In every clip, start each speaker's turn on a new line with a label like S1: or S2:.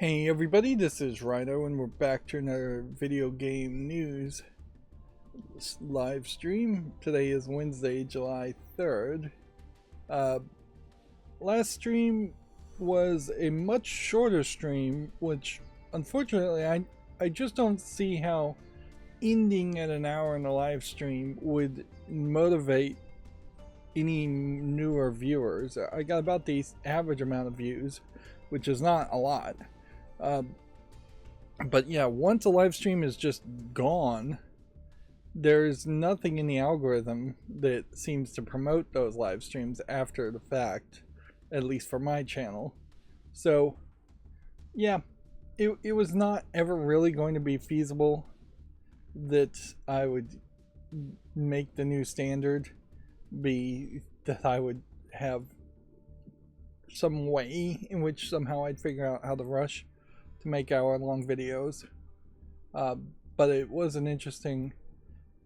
S1: Hey everybody, this is Rydo and we're back to another video game news live stream. Today is Wednesday, July 3rd. Last stream was a much shorter stream, which unfortunately I just don't see how ending at an hour in a live stream would motivate any newer viewers. I got about the average amount of views, which is not a lot. But yeah, once a live stream is just gone, there's nothing in the algorithm that seems to promote those live streams after the fact, at least for my channel. So yeah, it was not ever really going to be feasible that I would make the new standard be that I would have some way in which somehow I'd figure out how to rush to make hour-long videos, but it was an interesting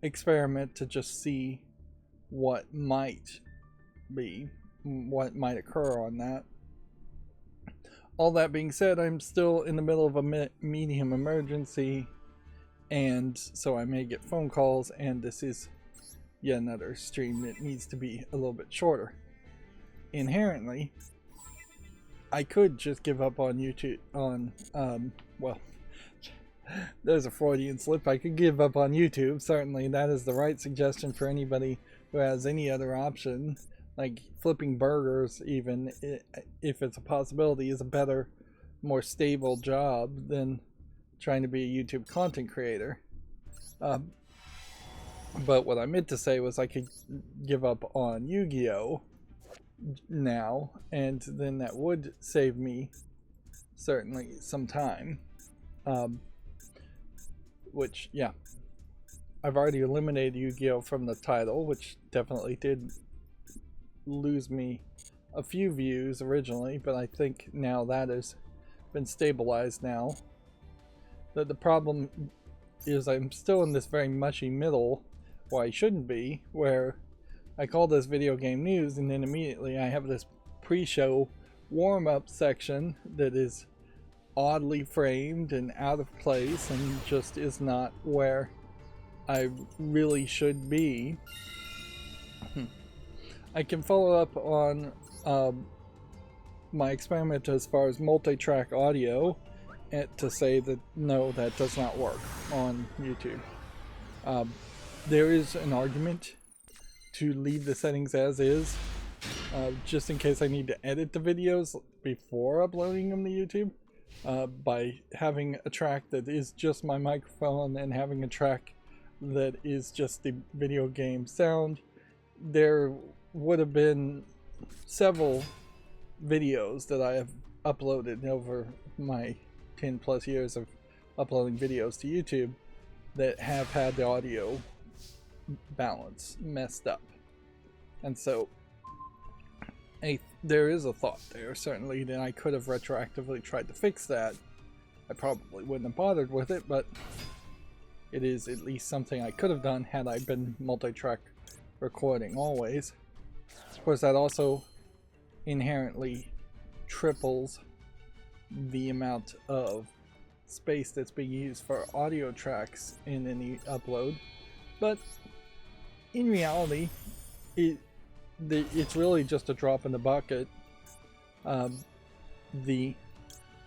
S1: experiment to just see what might occur on that. All that being said, I'm still in the middle of a medium emergency, and so I may get phone calls, and this is yet another stream that needs to be a little bit shorter. Inherently, I could just give up on YouTube well, there's a Freudian slip. I could give up on YouTube. Certainly that is the right suggestion for anybody who has any other option, like flipping burgers. Even if it's a possibility, is a better, more stable job than trying to be a YouTube content creator. But what I meant to say was I could give up on Yu-Gi-Oh now, and then that would save me certainly some time, which, yeah, I've already eliminated Yu-Gi-Oh from the title, which definitely did lose me a few views originally, but I think now that has been stabilized now. The problem is I'm still in this very mushy middle, where I shouldn't be, where I call this video game news, and then immediately I have this pre-show warm-up section that is oddly framed and out of place and just is not where I really should be. I can follow up on my experiment as far as multi-track audio to say that no, that does not work on YouTube. There is an argument to leave the settings as is, just in case I need to edit the videos before uploading them to YouTube, by having a track that is just my microphone and having a track that is just the video game sound. There would have been several videos that I have uploaded over my 10 plus years of uploading videos to YouTube that have had the audio balance messed up, and so there is a thought there certainly that I could have retroactively tried to fix that. I probably wouldn't have bothered with it, but it is at least something I could have done had I been multi-track recording always. Of course, that also inherently triples the amount of space that's being used for audio tracks in any upload, but in reality, it's really just a drop in the bucket. The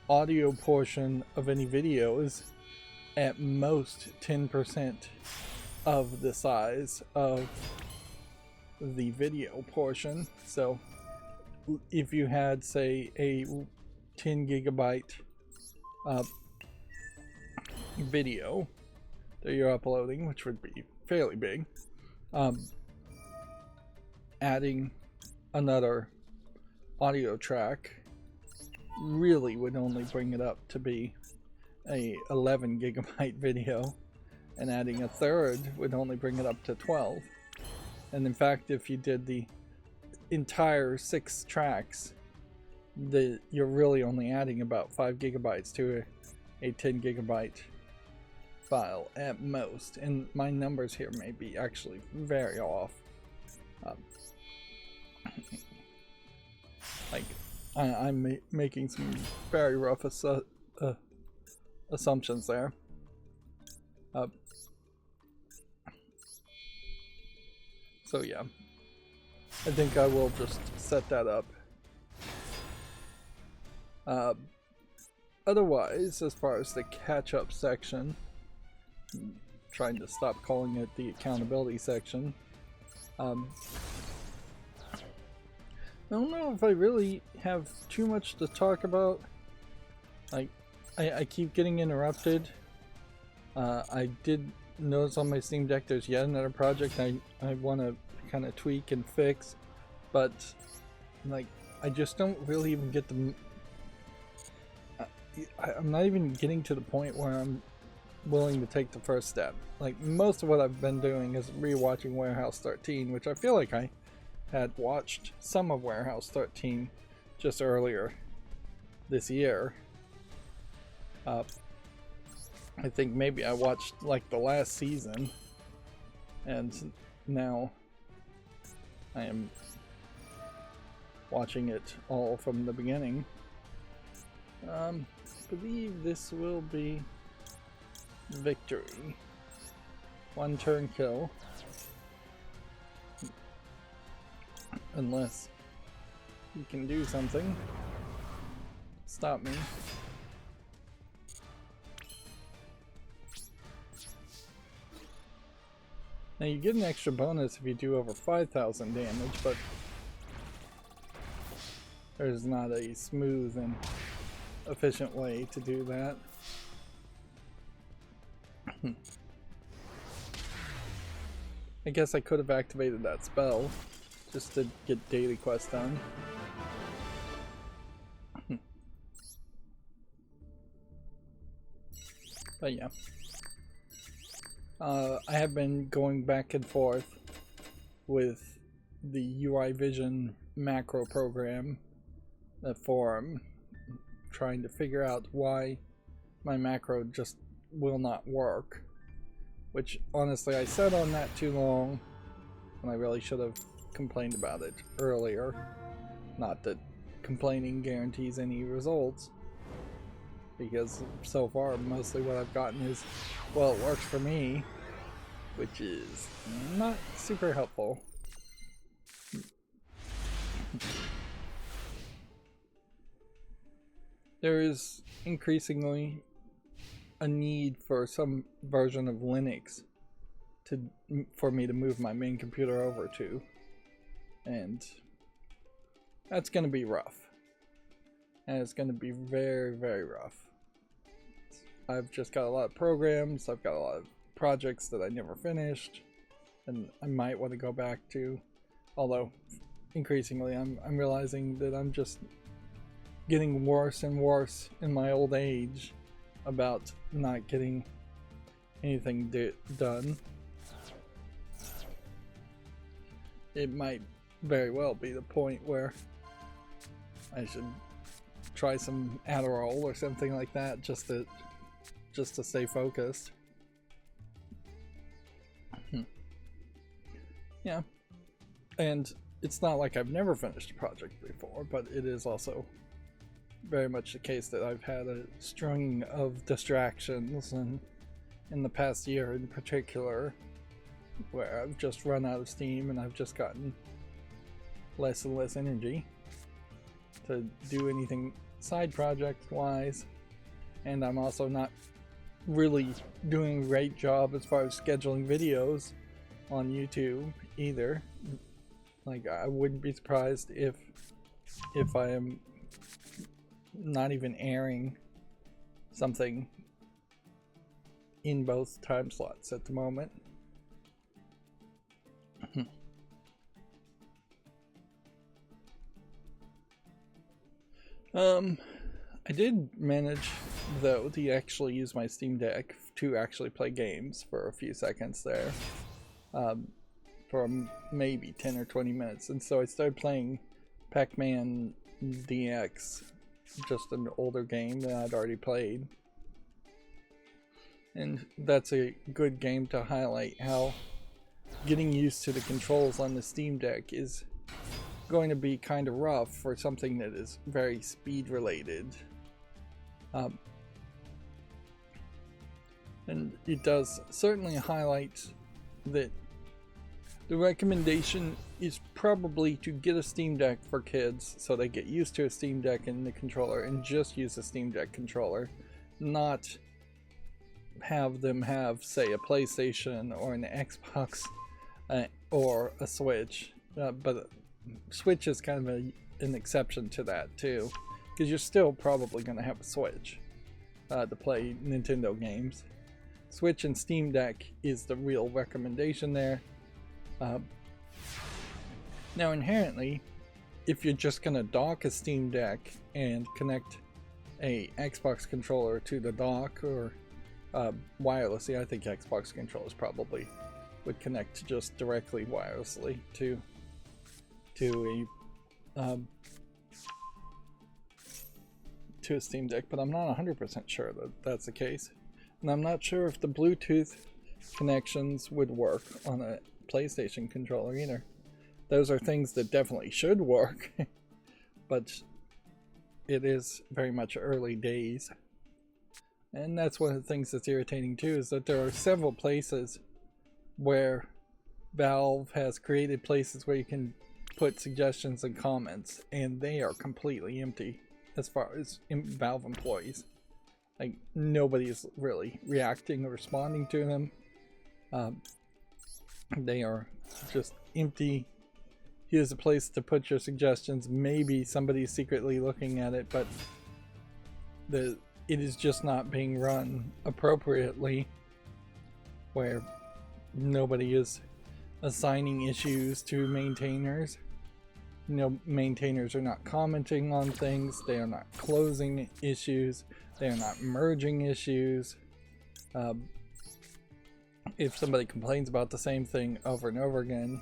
S1: audio portion of any video is at most 10% of the size of the video portion. So if you had, say, a 10 gigabyte video that you're uploading, which would be fairly big, adding another audio track really would only bring it up to be a 11 gigabyte video, and adding a third would only bring it up to 12. And in fact, if you did the entire 6 tracks, you're really only adding about 5 gigabytes to a 10 gigabyte file at most, and my numbers here may be actually very off. Like I'm making some very rough assumptions there. So yeah, I think I will just set that up. Otherwise, as far as the catch-up section, I'm trying to stop calling it the accountability section. I don't know if I really have too much to talk about. Like, I keep getting interrupted. I did notice on my Steam Deck there's yet another project I want to kind of tweak and fix, but like I just don't really even get the. I'm not even getting to the point where I'm willing to take the first step. Like most of what I've been doing is rewatching Warehouse 13, which I feel like I had watched some of Warehouse 13 just earlier this year. I think maybe I watched like the last season, and now I am watching it all from the beginning. I believe this will be victory. 1 turn kill. Unless he can do something. Stop me. Now you get an extra bonus if you do over 5,000 damage, but there's not a smooth and efficient way to do that. I guess I could have activated that spell just to get daily quest done. But yeah. I have been going back and forth with the UI Vision macro program, the forum, trying to figure out why my macro just will not work. Which, honestly, I sat on that too long, and I really should have complained about it earlier. Not that complaining guarantees any results, because so far mostly what I've gotten is, well, it works for me, which is not super helpful. There is increasingly a need for some version of Linux for me to move my main computer over to, and that's going to be rough, and it's going to be very, very rough. I've just got a lot of programs, I've got a lot of projects that I never finished, and I might want to go back to, although increasingly I'm realizing that I'm just getting worse and worse in my old age about not getting anything done. It might very well be the point where I should try some Adderall or something like that just to stay focused. Yeah, and it's not like I've never finished a project before, but it is also very much the case that I've had a string of distractions, and in the past year in particular, where I've just run out of steam and I've just gotten less and less energy to do anything side project wise, and I'm also not really doing a great job as far as scheduling videos on YouTube either. Like, I wouldn't be surprised if I am not even airing something in both time slots at the moment. I did manage, though, to actually use my Steam Deck to actually play games for a few seconds there, for maybe 10 or 20 minutes, and so I started playing Pac-Man DX, just an older game that I'd already played, and that's a good game to highlight how getting used to the controls on the Steam Deck is going to be kind of rough for something that is very speed related. And it does certainly highlight that the recommendation is probably to get a Steam Deck for kids so they get used to a Steam Deck and the controller and just use a Steam Deck controller, not have them have, say, a PlayStation or an Xbox or a Switch. But Switch is kind of an exception to that too, because you're still probably going to have a Switch to play Nintendo games. Switch and Steam Deck is the real recommendation there. Now inherently, if you're just going to dock a Steam Deck and connect a Xbox controller to the dock, or wirelessly, I think Xbox controllers probably would connect just directly wirelessly to a Steam Deck, but I'm not 100% sure that that's the case. And I'm not sure if the Bluetooth connections would work on a PlayStation controller either. Those are things that definitely should work, but it is very much early days. And that's one of the things that's irritating too, is that there are several places where Valve has created places where you can put suggestions and comments, and they are completely empty as far as Valve employees. Like, nobody's really reacting or responding to them. They are just empty. Here's a place to put your suggestions. Maybe somebody's secretly looking at it, but it is just not being run appropriately, where nobody is assigning issues to maintainers. Maintainers are not commenting on things. They are not closing issues. They are not merging issues. If somebody complains about the same thing over and over again,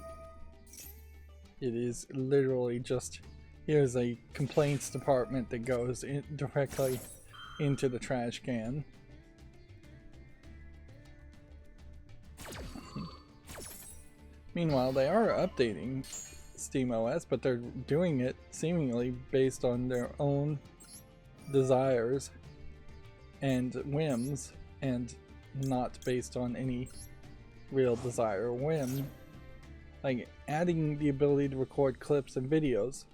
S1: it is literally just, here's a complaints department that goes directly into the trash can. Meanwhile, they are updating SteamOS, but they're doing it seemingly based on their own desires and whims, and not based on any real desire or whim. Like, adding the ability to record clips and videos,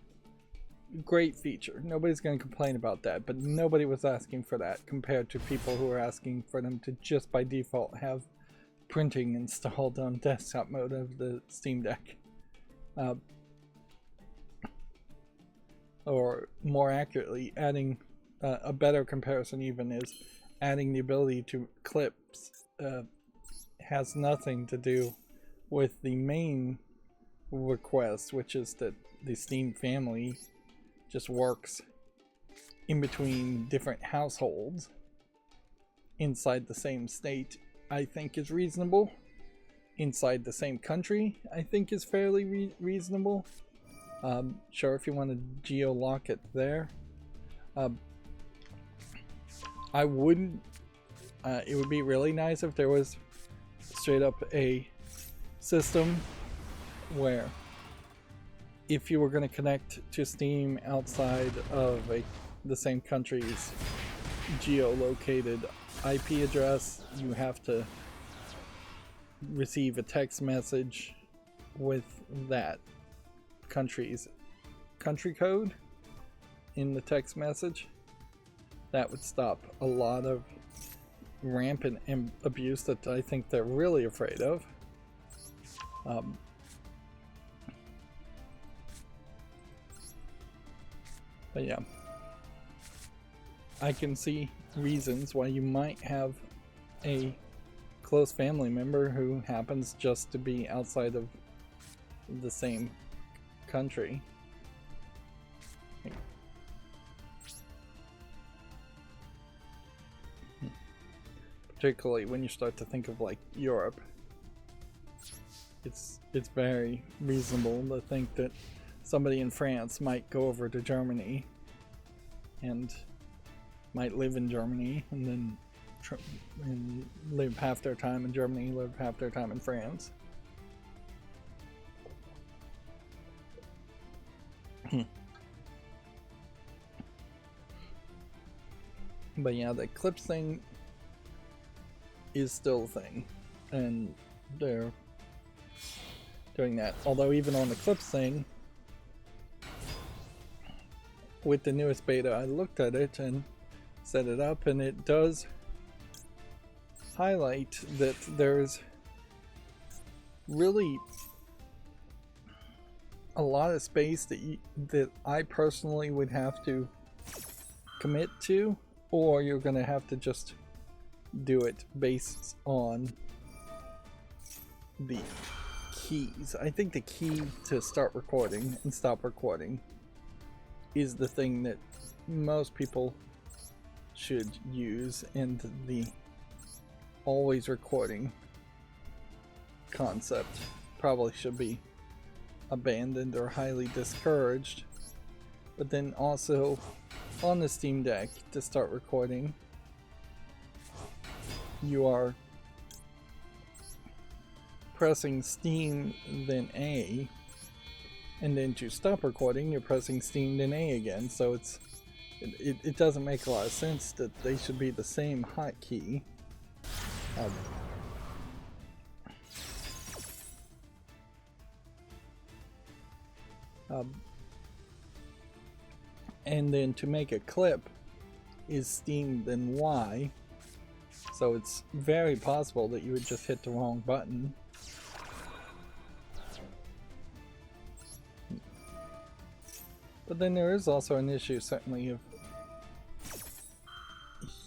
S1: great feature. Nobody's going to complain about that, but nobody was asking for that compared to people who are asking for them to just by default have printing installed on desktop mode of the Steam Deck. Or more accurately, adding a better comparison even is adding the ability to clips has nothing to do with the main request, which is that the Steam family just works in between different households inside the same state. I think is reasonable. Inside the same country, I think is fairly reasonable. Sure, if you want to geo-lock it there. I wouldn't. It would be really nice if there was straight up a system where if you were going to connect to Steam outside of the same country's geolocated IP address, you have to receive a text message with that country's country code in the text message. That would stop a lot of rampant abuse that I think they're really afraid of. But yeah, I can see reasons why you might have a close family member who happens just to be outside of the same country. Particularly when you start to think of like Europe, it's very reasonable to think that somebody in France might go over to Germany and might live in Germany and then live half their time in Germany, live half their time in France. But yeah, the clips thing, is still a thing, and they're doing that. Although even on the clips thing, with the newest beta, I looked at it and set it up, and it does highlight that there's really a lot of space that I personally would have to commit to, or you're going to have to just do it based on the keys. I think the key to start recording and stop recording is the thing that most people should use, and the always recording concept probably should be abandoned or highly discouraged. But then also on the Steam Deck, to start recording, you are pressing Steam then A, and then to stop recording you're pressing Steam then A again, so it doesn't make a lot of sense that they should be the same hotkey. And then to make a clip is Steam then Y, so it's very possible that you would just hit the wrong button. But then there is also an issue, certainly, of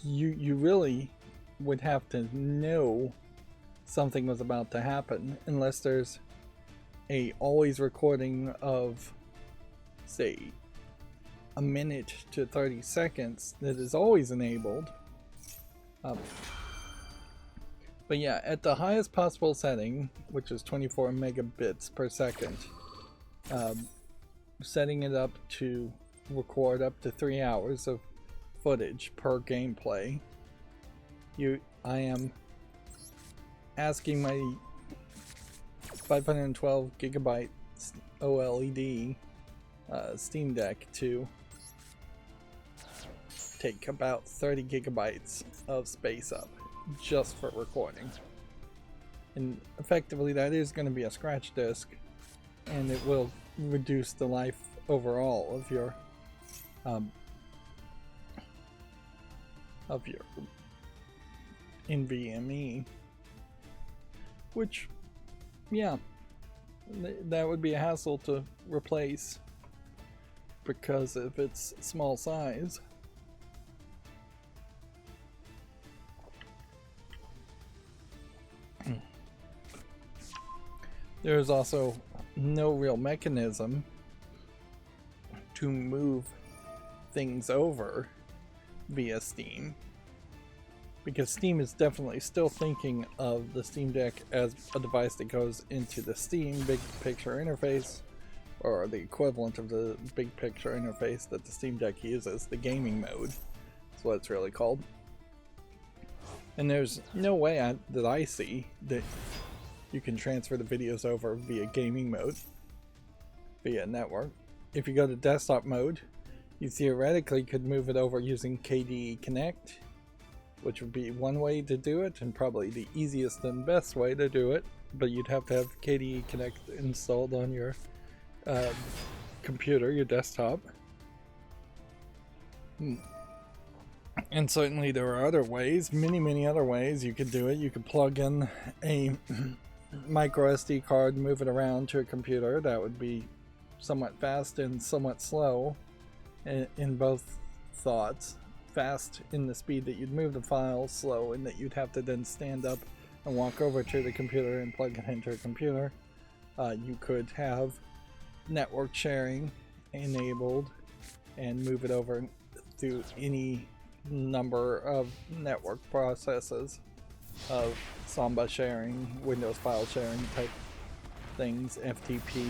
S1: you really would have to know something was about to happen, unless there's a always recording of, say, a minute to 30 seconds that is always enabled. But yeah, at the highest possible setting, which is 24 megabits per second, setting it up to record up to 3 hours of footage per gameplay, I am asking my 512 gigabyte OLED Steam Deck to take about 30 gigabytes of space up just for recording. And effectively that is going to be a scratch disk, and it will reduce the life overall of your NVMe, which, yeah, that would be a hassle to replace because of its small size. There's also no real mechanism to move things over via Steam, because Steam is definitely still thinking of the Steam Deck as a device that goes into the Steam big picture interface, or the equivalent of the big picture interface that the Steam Deck uses, the gaming mode. That's what it's really called. And there's no way that I see that you can transfer the videos over via gaming mode, via network. If you go to desktop mode, you theoretically could move it over using KDE Connect, which would be one way to do it, and probably the easiest and best way to do it, but you'd have to have KDE Connect installed on your computer, your desktop. And certainly there are other ways, many other ways you could do it. You could plug in a micro SD card, move it around to a computer. That would be somewhat fast and somewhat slow in both thoughts. Fast in the speed that you'd move the file, slow in that you'd have to then stand up and walk over to the computer and plug it into a computer. You could have network sharing enabled and move it over through any number of network processes of Samba sharing, Windows file sharing type things, FTP,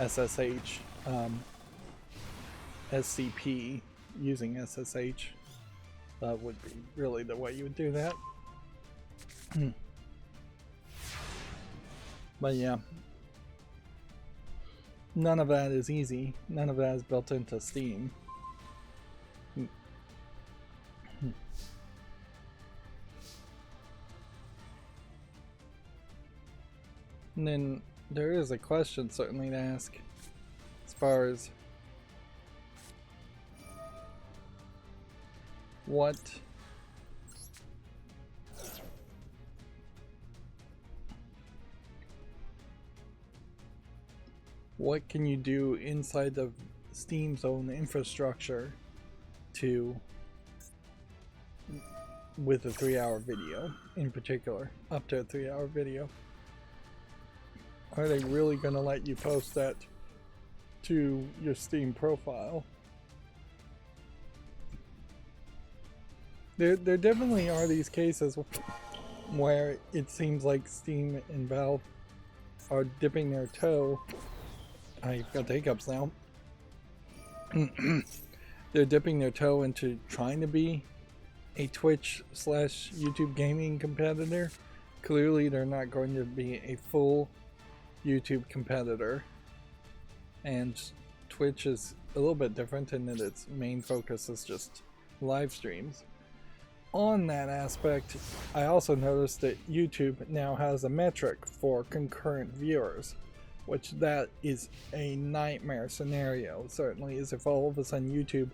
S1: SSH, SCP using SSH. That would be really the way you would do that. But yeah, none of that is easy. None of that is built into Steam. And then there is a question certainly to ask as far as what can you do inside of Steam's own infrastructure with a 3-hour video in particular, up to a 3-hour video. Are they really going to let you post that to your Steam profile? There definitely are these cases where it seems like Steam and Valve are dipping their toe. I've got the hiccups now. They're dipping their toe into trying to be a Twitch/YouTube gaming competitor. Clearly they're not going to be a full YouTube competitor, and Twitch is a little bit different in that its main focus is just live streams. On that aspect, I also noticed that YouTube now has a metric for concurrent viewers, which that is a nightmare scenario. Certainly is if all of a sudden YouTube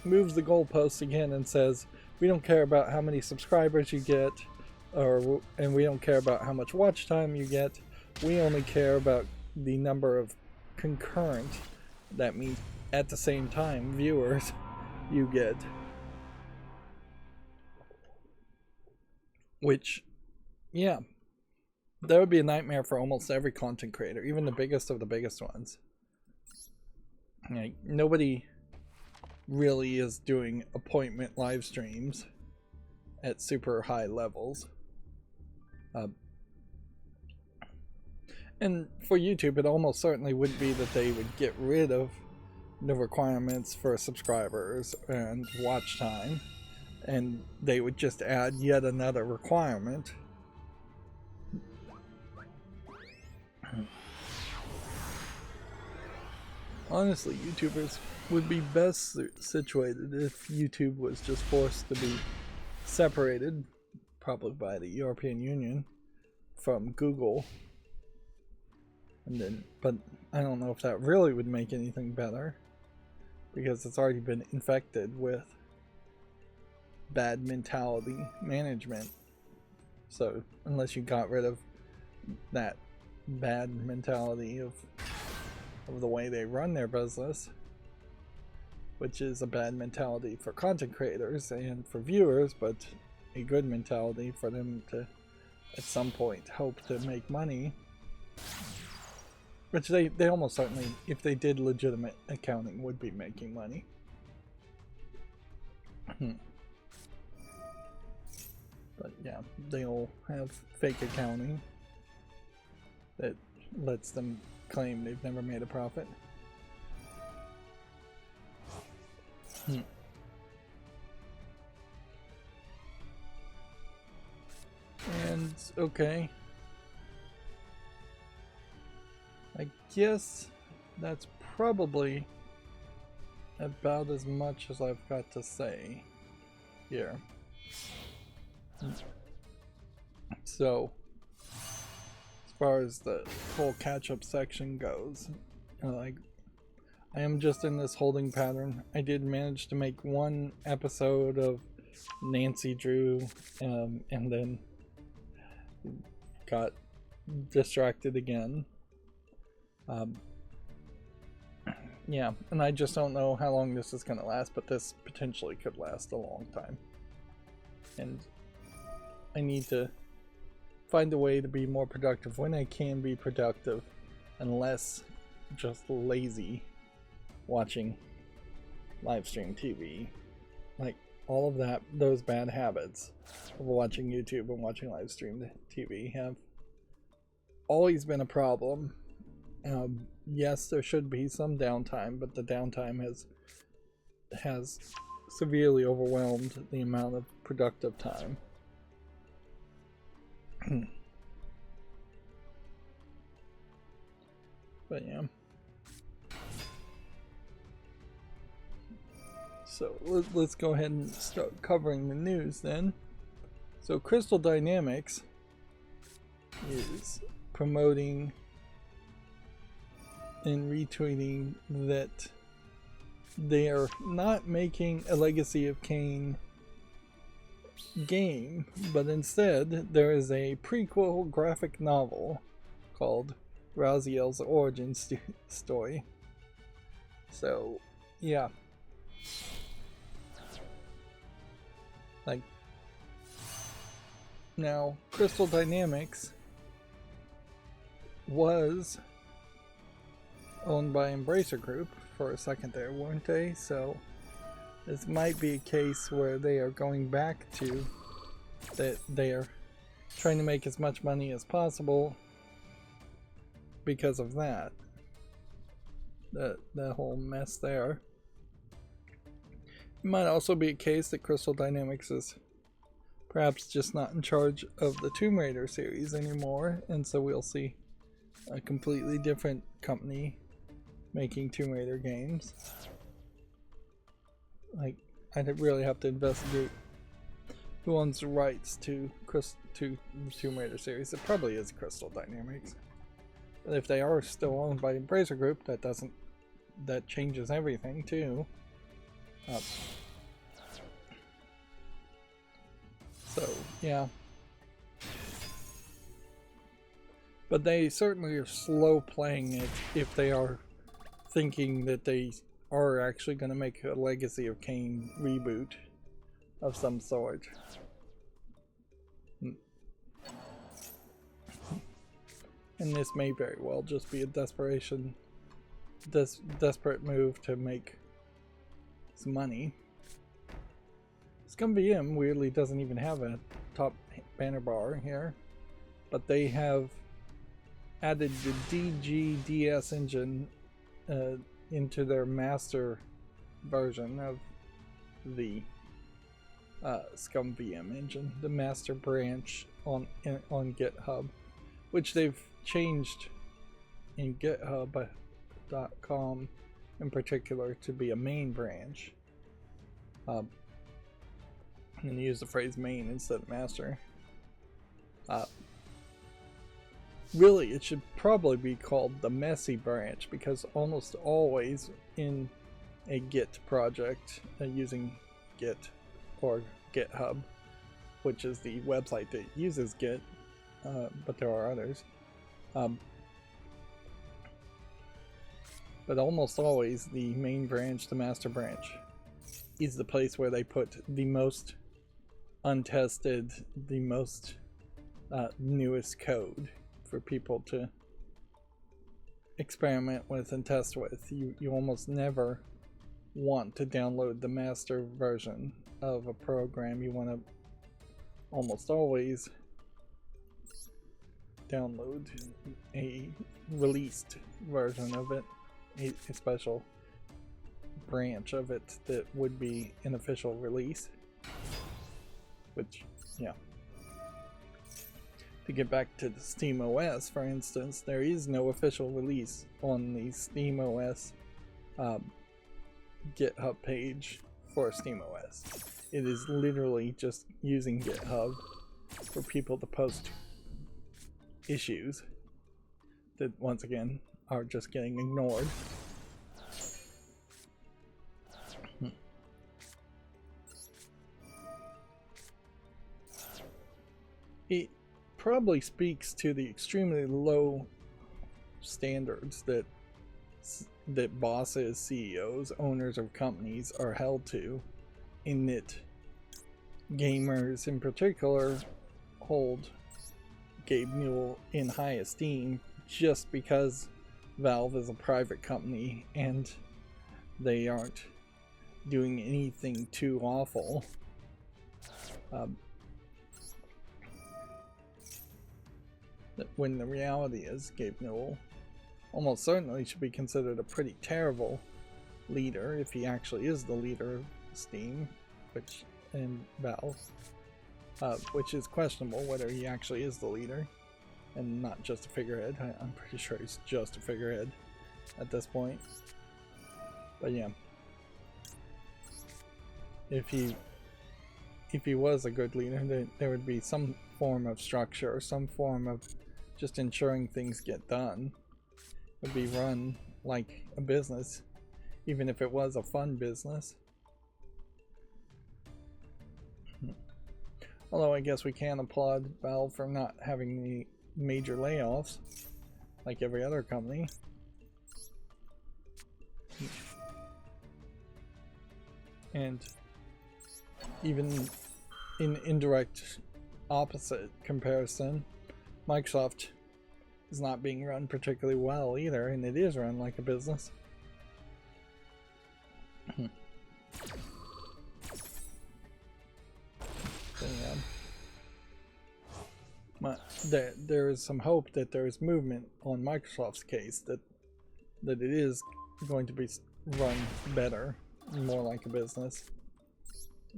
S1: moves the goalposts again and says, we don't care about how many subscribers you get, and we don't care about how much watch time you get. We only care about the number of concurrent, that means at the same time, viewers you get. Which, yeah, that would be a nightmare for almost every content creator, even the biggest of the biggest ones. Like, nobody really is doing appointment live streams at super high levels. And for YouTube, it almost certainly would be that they would get rid of the requirements for subscribers and watch time, and they would just add yet another requirement. Honestly, YouTubers would be best situated if YouTube was just forced to be separated, probably by the European Union, from Google. And then, but I don't know if that really would make anything better, because it's already been infected with bad mentality management. So unless you got rid of that bad mentality of the way they run their business, which is a bad mentality for content creators and for viewers, but a good mentality for them to at some point hope to make money, which they almost certainly, if they did legitimate accounting, would be making money. But yeah, they'll have fake accounting that lets them claim they've never made a profit. And okay, I guess that's probably about as much as I've got to say here. So as far as the whole catch-up section goes, like, I am just in this holding pattern. I did manage to make one episode of Nancy Drew, and then got distracted again. Yeah, and I just don't know how long this is going to last, but this potentially could last a long time. And I need to find a way to be more productive when I can be productive, and less just lazy watching live stream TV. Like, all of that, those bad habits of watching YouTube and watching live stream TV have always been a problem. Yes, there should be some downtime, but the downtime has severely overwhelmed the amount of productive time. But yeah. So let's go ahead and start covering the news then. So Crystal Dynamics is promoting and retweeting that they are not making a Legacy of Kain game, but instead there is a prequel graphic novel called Raziel's Origin Story. So, yeah. Like, now, Crystal Dynamics was owned by Embracer Group for a second there, weren't they? So this might be a case where they are going back to that they are trying to make as much money as possible because of that. That whole mess there. It might also be a case that Crystal Dynamics is perhaps just not in charge of the Tomb Raider series anymore, and so we'll see a completely different company making Tomb Raider games. Like, I'd really have to investigate who owns the rights to the Tomb Raider series. It probably is Crystal Dynamics. But if they are still owned by Embracer Group, that changes everything too. So, yeah. But they certainly are slow playing it if they are thinking that they are actually going to make a Legacy of Kain reboot of some sort. And this may very well just be a desperate move to make some money. Scum VM weirdly doesn't even have a top banner bar here, but they have added the DGDS engine into their master version of the Scum VM engine, the master branch on GitHub, which they've changed in GitHub.com in particular to be a main branch, and use the phrase main instead of master. Really, it should probably be called the messy branch, because almost always in a Git project using Git or GitHub, which is the website that uses Git, but there are others. But almost always the main branch, the master branch, is the place where they put the most untested, the most newest code for people to experiment with and test with. You almost never want to download the master version of a program. You want to almost always download a released version of it, a special branch of it that would be an official release. Which, yeah. To get back to the SteamOS, for instance, there is no official release on the SteamOS GitHub page for SteamOS. It is literally just using GitHub for people to post issues that, once again, are just getting ignored. It probably speaks to the extremely low standards that bosses, CEOs, owners of companies are held to, in that gamers in particular hold Gabe Newell in high esteem just because Valve is a private company and they aren't doing anything too awful. When the reality is, Gabe Newell almost certainly should be considered a pretty terrible leader if he actually is the leader of Steam, and Valve, which is questionable whether he actually is the leader and not just a figurehead. I'm pretty sure he's just a figurehead at this point. But yeah, if he if he was a good leader, there would be some form of structure, some form of just ensuring things get done. It would be run like a business, even if it was a fun business. Although I guess we can applaud Valve for not having the major layoffs like every other company. And even in indirect opposite comparison, Microsoft is not being run particularly well either, and it is run like a business. There is some hope that there is movement on Microsoft's case, that it is going to be run better, more like a business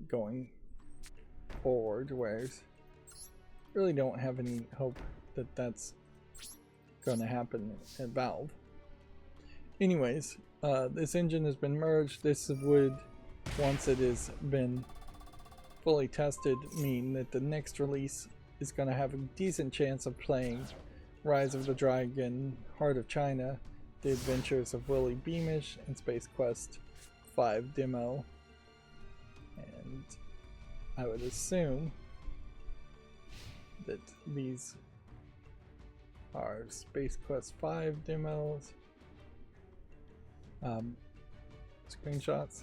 S1: going forward, whereas really don't have any hope that that's going to happen at Valve. Anyways, this engine has been merged. This would, once it has been fully tested, mean that the next release is going to have a decent chance of playing Rise of the Dragon, Heart of China, The Adventures of Willy Beamish, and Space Quest 5 demo. And I would assume that these are Space Quest 5 demos, screenshots.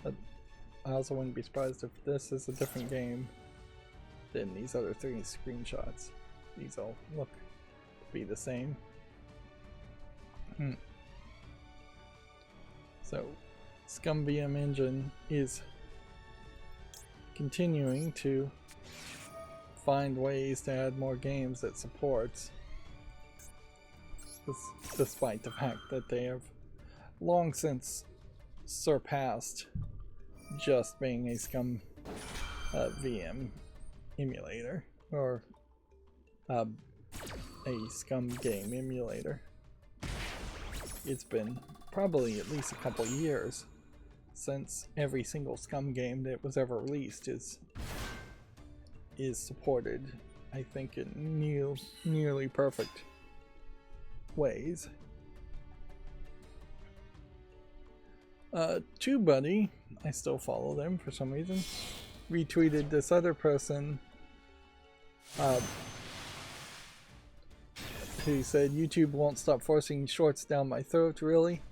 S1: But I also wouldn't be surprised if this is a different game than these other 3 screenshots. These all look to be the same. So, ScumVM engine is continuing to find ways to add more games that supports, despite the fact that they have long since surpassed just being a VM emulator, or a Scum game emulator. It's been probably at least a couple years since every single Scum game that was ever released is supported, I think, in nearly perfect ways. TubeBuddy, I still follow them for some reason, retweeted this other person who said, "YouTube won't stop forcing shorts down my throat, really?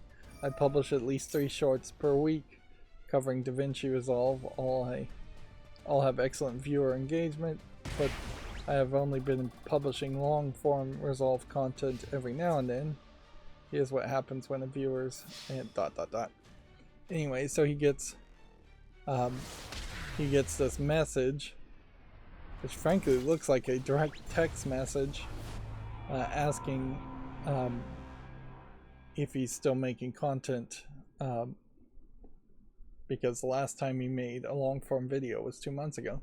S1: I publish at least 3 shorts per week covering DaVinci Resolve. All have excellent viewer engagement, but I have only been publishing long-form Resolve content every now and then. Here's what happens when a viewer's..." and ... Anyway, so he gets this message, which frankly looks like a direct text message, asking if he's still making content, because the last time he made a long-form video was 2 months ago.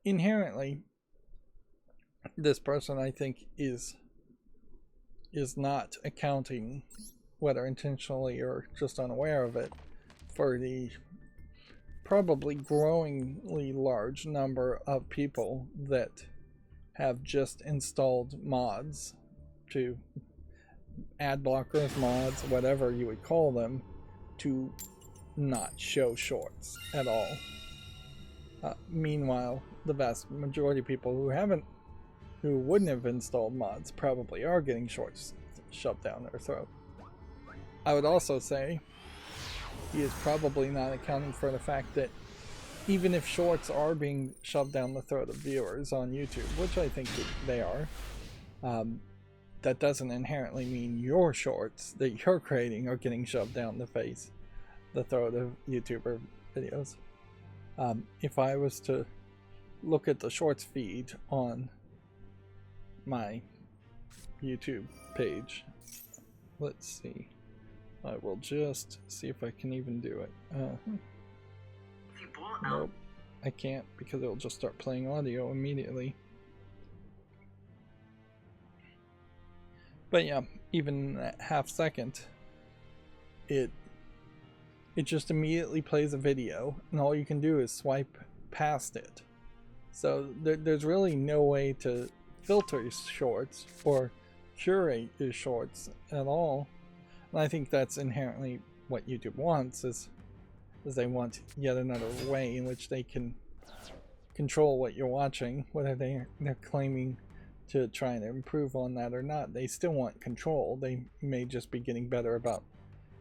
S1: Inherently, this person, I think, is not accounting, whether intentionally or just unaware of it, for the probably growingly large number of people that have just installed mods, to ad blockers, mods, whatever you would call them, to not show shorts at all. Meanwhile, the vast majority of people who wouldn't have installed mods probably are getting shorts shoved down their throat. I would also say he is probably not accounting for the fact that even if shorts are being shoved down the throat of viewers on YouTube, which I think they are, that doesn't inherently mean your shorts that you're creating are getting shoved down the throat of YouTuber videos. If I was to look at the shorts feed on my YouTube page, let's see. I will just see if I can even do it. Nope, I can't, because it'll just start playing audio immediately. But yeah, even that half second, it just immediately plays a video, and all you can do is swipe past it. So there's really no way to filter your shorts or curate your shorts at all. And I think that's inherently what YouTube wants, is they want yet another way in which they can control what you're watching, whether they're claiming to try and improve on that or not. They still want control. They may just be getting better about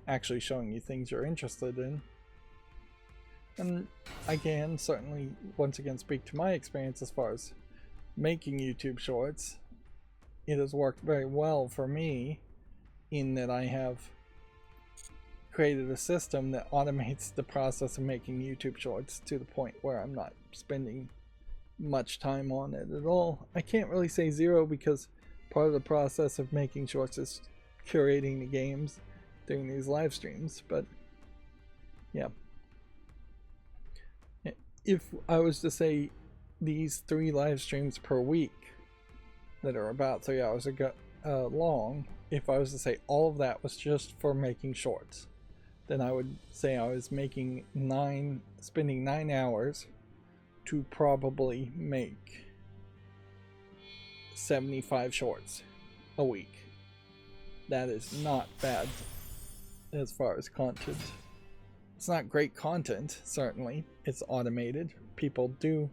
S1: actually showing you things you're interested in. And I can certainly once again speak to my experience as far as making YouTube shorts. It has worked very well for me in that I have created a system that automates the process of making YouTube shorts to the point where I'm not spending much time on it at all. I can't really say zero, because part of the process of making shorts is curating the games during these live streams, but yeah. If I was to say these 3 live streams per week that are about 3 hours long, if I was to say all of that was just for making shorts, then I would say I was spending 9 hours to probably make 75 shorts a week. That is not bad as far as content. It's not great content, certainly. It's automated. People do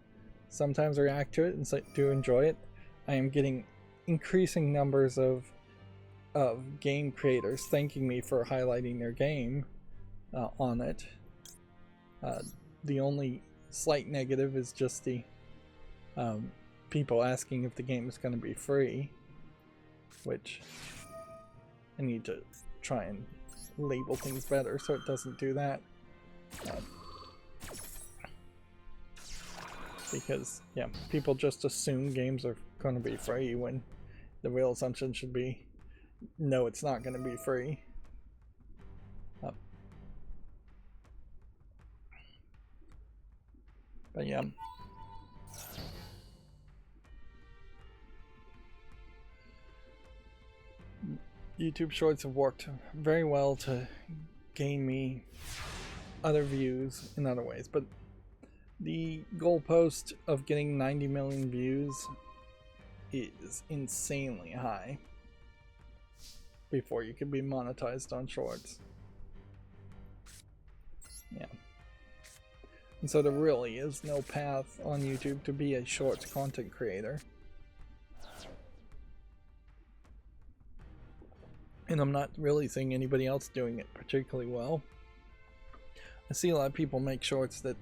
S1: sometimes react to it and do enjoy it. I am getting increasing numbers of game creators thanking me for highlighting their game on it. The only slight negative is just the people asking if the game is going to be free, which I need to try and label things better so it doesn't do that. Because yeah, people just assume games are going to be free when the real assumption should be no, it's not going to be free. But yeah, YouTube Shorts have worked very well to gain me other views in other ways, but the goalpost of getting 90 million views is insanely high before you can be monetized on Shorts. Yeah. And so there really is no path on YouTube to be a Shorts content creator. And I'm not really seeing anybody else doing it particularly well. I see a lot of people make shorts that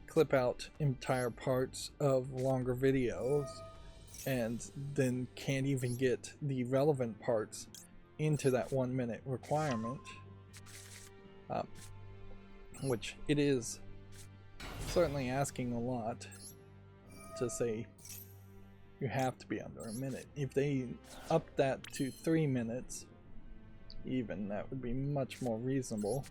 S1: clip out entire parts of longer videos and then can't even get the relevant parts into that 1 minute requirement, which it is certainly asking a lot to say you have to be under a minute. If they up that to 3 minutes even, that would be much more reasonable.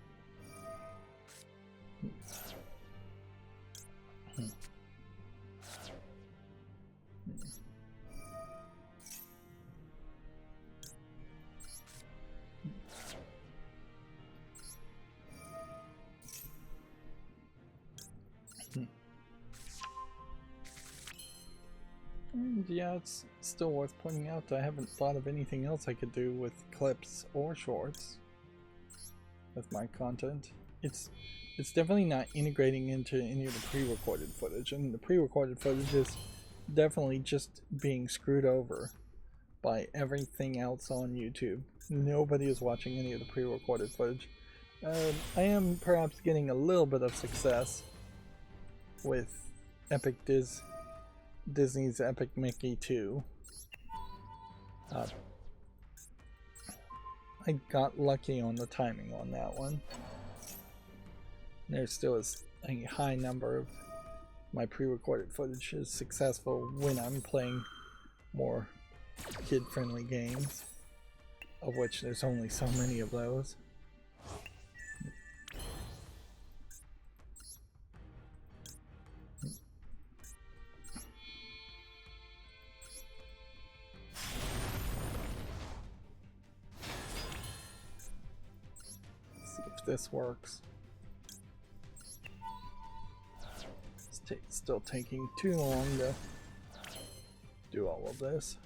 S1: And yeah, it's still worth pointing out that I haven't thought of anything else I could do with clips or shorts with my content. It's definitely not integrating into any of the pre-recorded footage, and the pre-recorded footage is definitely just being screwed over by everything else on YouTube. Nobody is watching any of the pre-recorded footage. I am perhaps getting a little bit of success with Disney's Epic Mickey 2. I got lucky on the timing on that one. There still is a high number of my pre-recorded footage is successful when I'm playing more kid-friendly games, of which there's only so many of those. Let's see if this works. Let's Still taking too long to do all of this.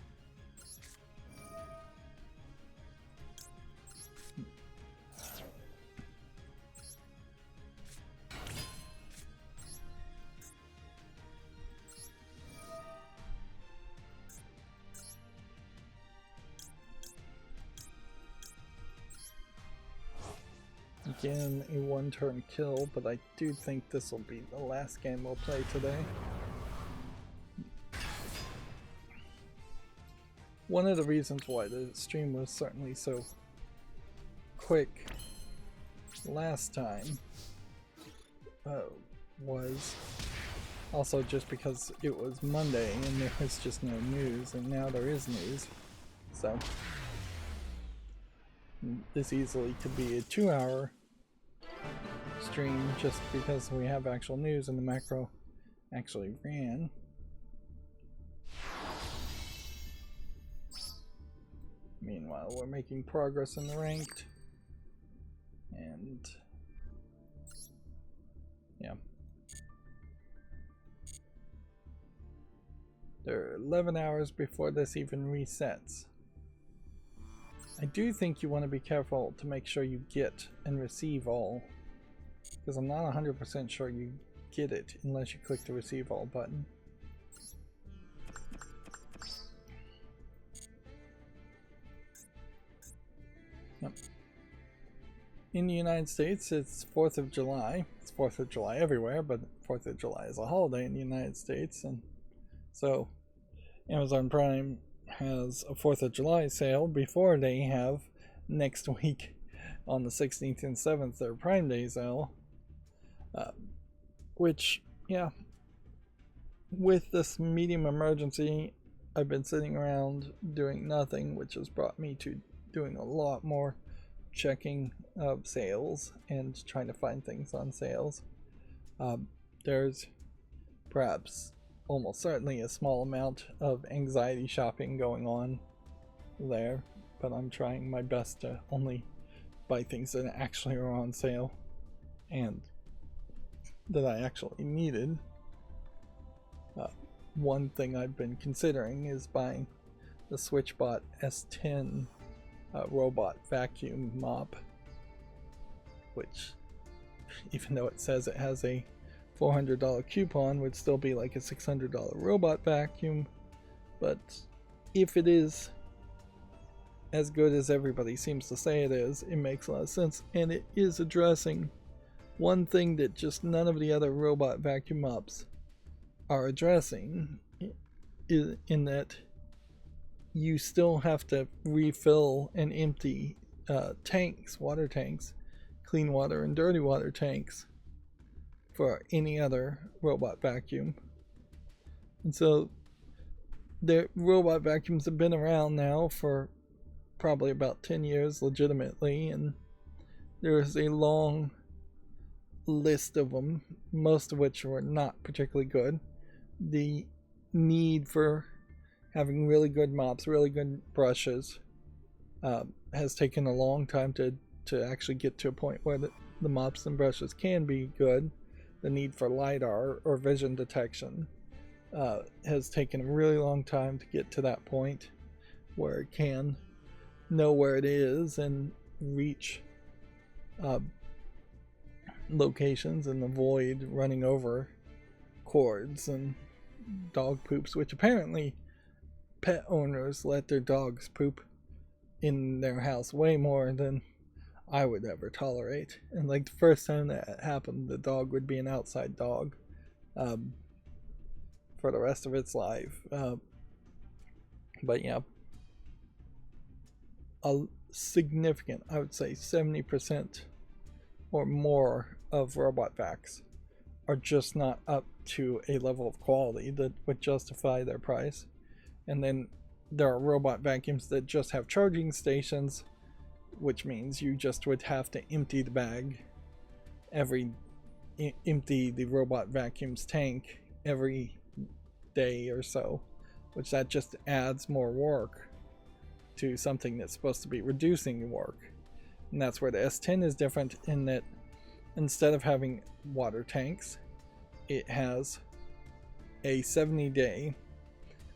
S1: Again, a one-turn kill, but I do think this will be the last game we'll play today. One of the reasons why the stream was certainly so quick last time was also just because it was Monday and there was just no news, and now there is news. So this easily could be a 2-hour stream just because we have actual news and the macro actually ran. Meanwhile, we're making progress in the ranked, and yeah, there are 11 hours before this even resets. I do think you want to be careful to make sure you get and receive all, because I'm not 100% sure you get it unless you click the receive all button. Yep. In the United States, it's 4th of July. It's 4th of July everywhere, but 4th of July is a holiday in the United States, and so Amazon Prime has a 4th of July sale before they have next week on the 16th and 7th their Prime Day sale. Which, yeah, with this medium emergency, I've been sitting around doing nothing, which has brought me to doing a lot more checking of sales and trying to find things on sales. There's perhaps almost certainly a small amount of anxiety shopping going on there, but I'm trying my best to only buy things that actually are on sale and that I actually needed. One thing I've been considering is buying the SwitchBot S10 robot vacuum mop, which, even though it says it has a $400 coupon, would still be like a $600 robot vacuum. But if it is as good as everybody seems to say it is, it makes a lot of sense, and it is addressing one thing that just none of the other robot vacuum mops are addressing, in that you still have to refill and empty tanks, water tanks, clean water and dirty water tanks for any other robot vacuum. And so the robot vacuums have been around now for probably about 10 years legitimately, and there is a long list of them, most of which were not particularly good. The need for having really good mops, really good brushes, has taken a long time to actually get to a point where the mops and brushes can be good. The need for LiDAR or vision detection has taken a really long time to get to that point where it can know where it is and reach locations and avoid running over cords and dog poops, which apparently pet owners let their dogs poop in their house way more than I would ever tolerate. And like the first time that happened, the dog would be an outside dog for the rest of its life. But yeah, a significant, I would say 70% or more of robot vacs are just not up to a level of quality that would justify their price. And then there are robot vacuums that just have charging stations, which means you just would have to empty the bag empty the robot vacuum's tank every day or so, which that just adds more work to something that's supposed to be reducing work. And that's where the S10 is different, in that instead of having water tanks, it has a 70-day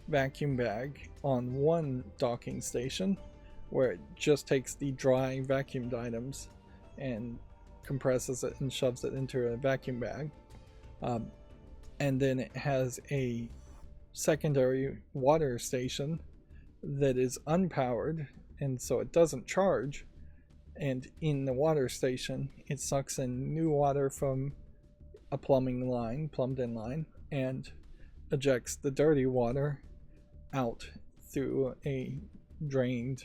S1: vacuum bag on one docking station where it just takes the dry vacuumed items and compresses it and shoves it into a vacuum bag. And then it has a secondary water station that is unpowered, and so it doesn't charge. And in the water station, it sucks in new water from a plumbed in line, and ejects the dirty water out through a drained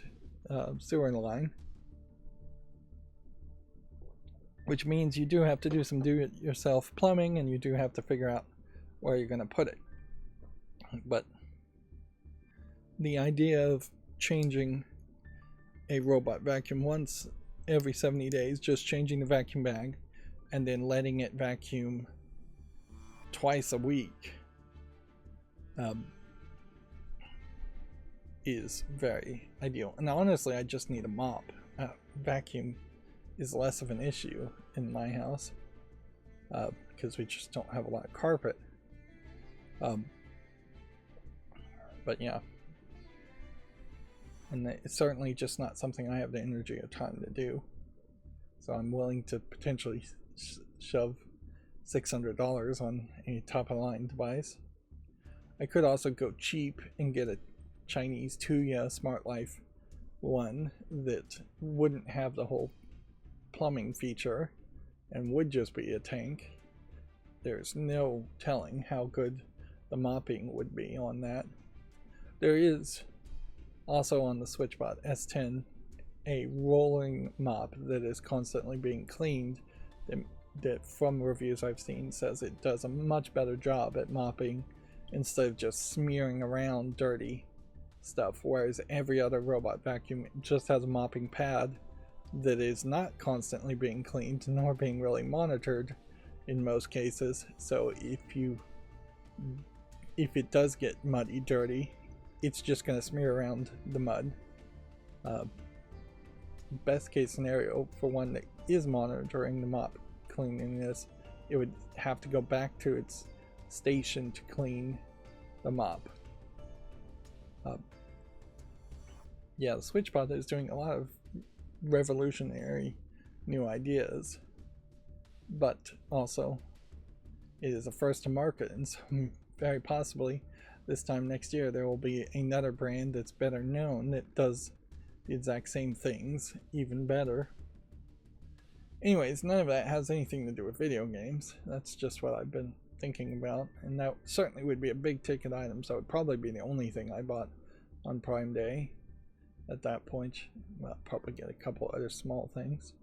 S1: sewer line. Which means you do have to do some do-it-yourself plumbing, and you do have to figure out where you're going to put it. But the idea of changing a robot vacuum once every 70 days, just changing the vacuum bag, and then letting it vacuum twice a week, is very ideal. And honestly, I just need a mop. Vacuum is less of an issue in my house because we just don't have a lot of carpet. But yeah, and it's certainly just not something I have the energy or time to do. So I'm willing to potentially shove $600 on a top-of-the-line device. I could also go cheap and get a Chinese Tuya Smart Life one that wouldn't have the whole plumbing feature and would just be a tank. There's no telling how good the mopping would be on that. There is also on the SwitchBot S10 a rolling mop that is constantly being cleaned that from reviews I've seen says it does a much better job at mopping instead of just smearing around dirty stuff, whereas every other robot vacuum just has a mopping pad that is not constantly being cleaned nor being really monitored in most cases. So if it does get muddy, dirty, it's just going to smear around the mud. Best case scenario for one that is monitoring the mop cleanliness, it would have to go back to its station to clean the mop. Yeah, the SwitchBot is doing a lot of revolutionary new ideas, but also it is a first to market, and so very possibly this time next year there will be another brand that's better known that does the exact same things even better. Anyways, none of that has anything to do with video games. That's just what I've been thinking about, and that certainly would be a big ticket item, so it would probably be the only thing I bought on Prime Day at that point. I'll probably get a couple other small things.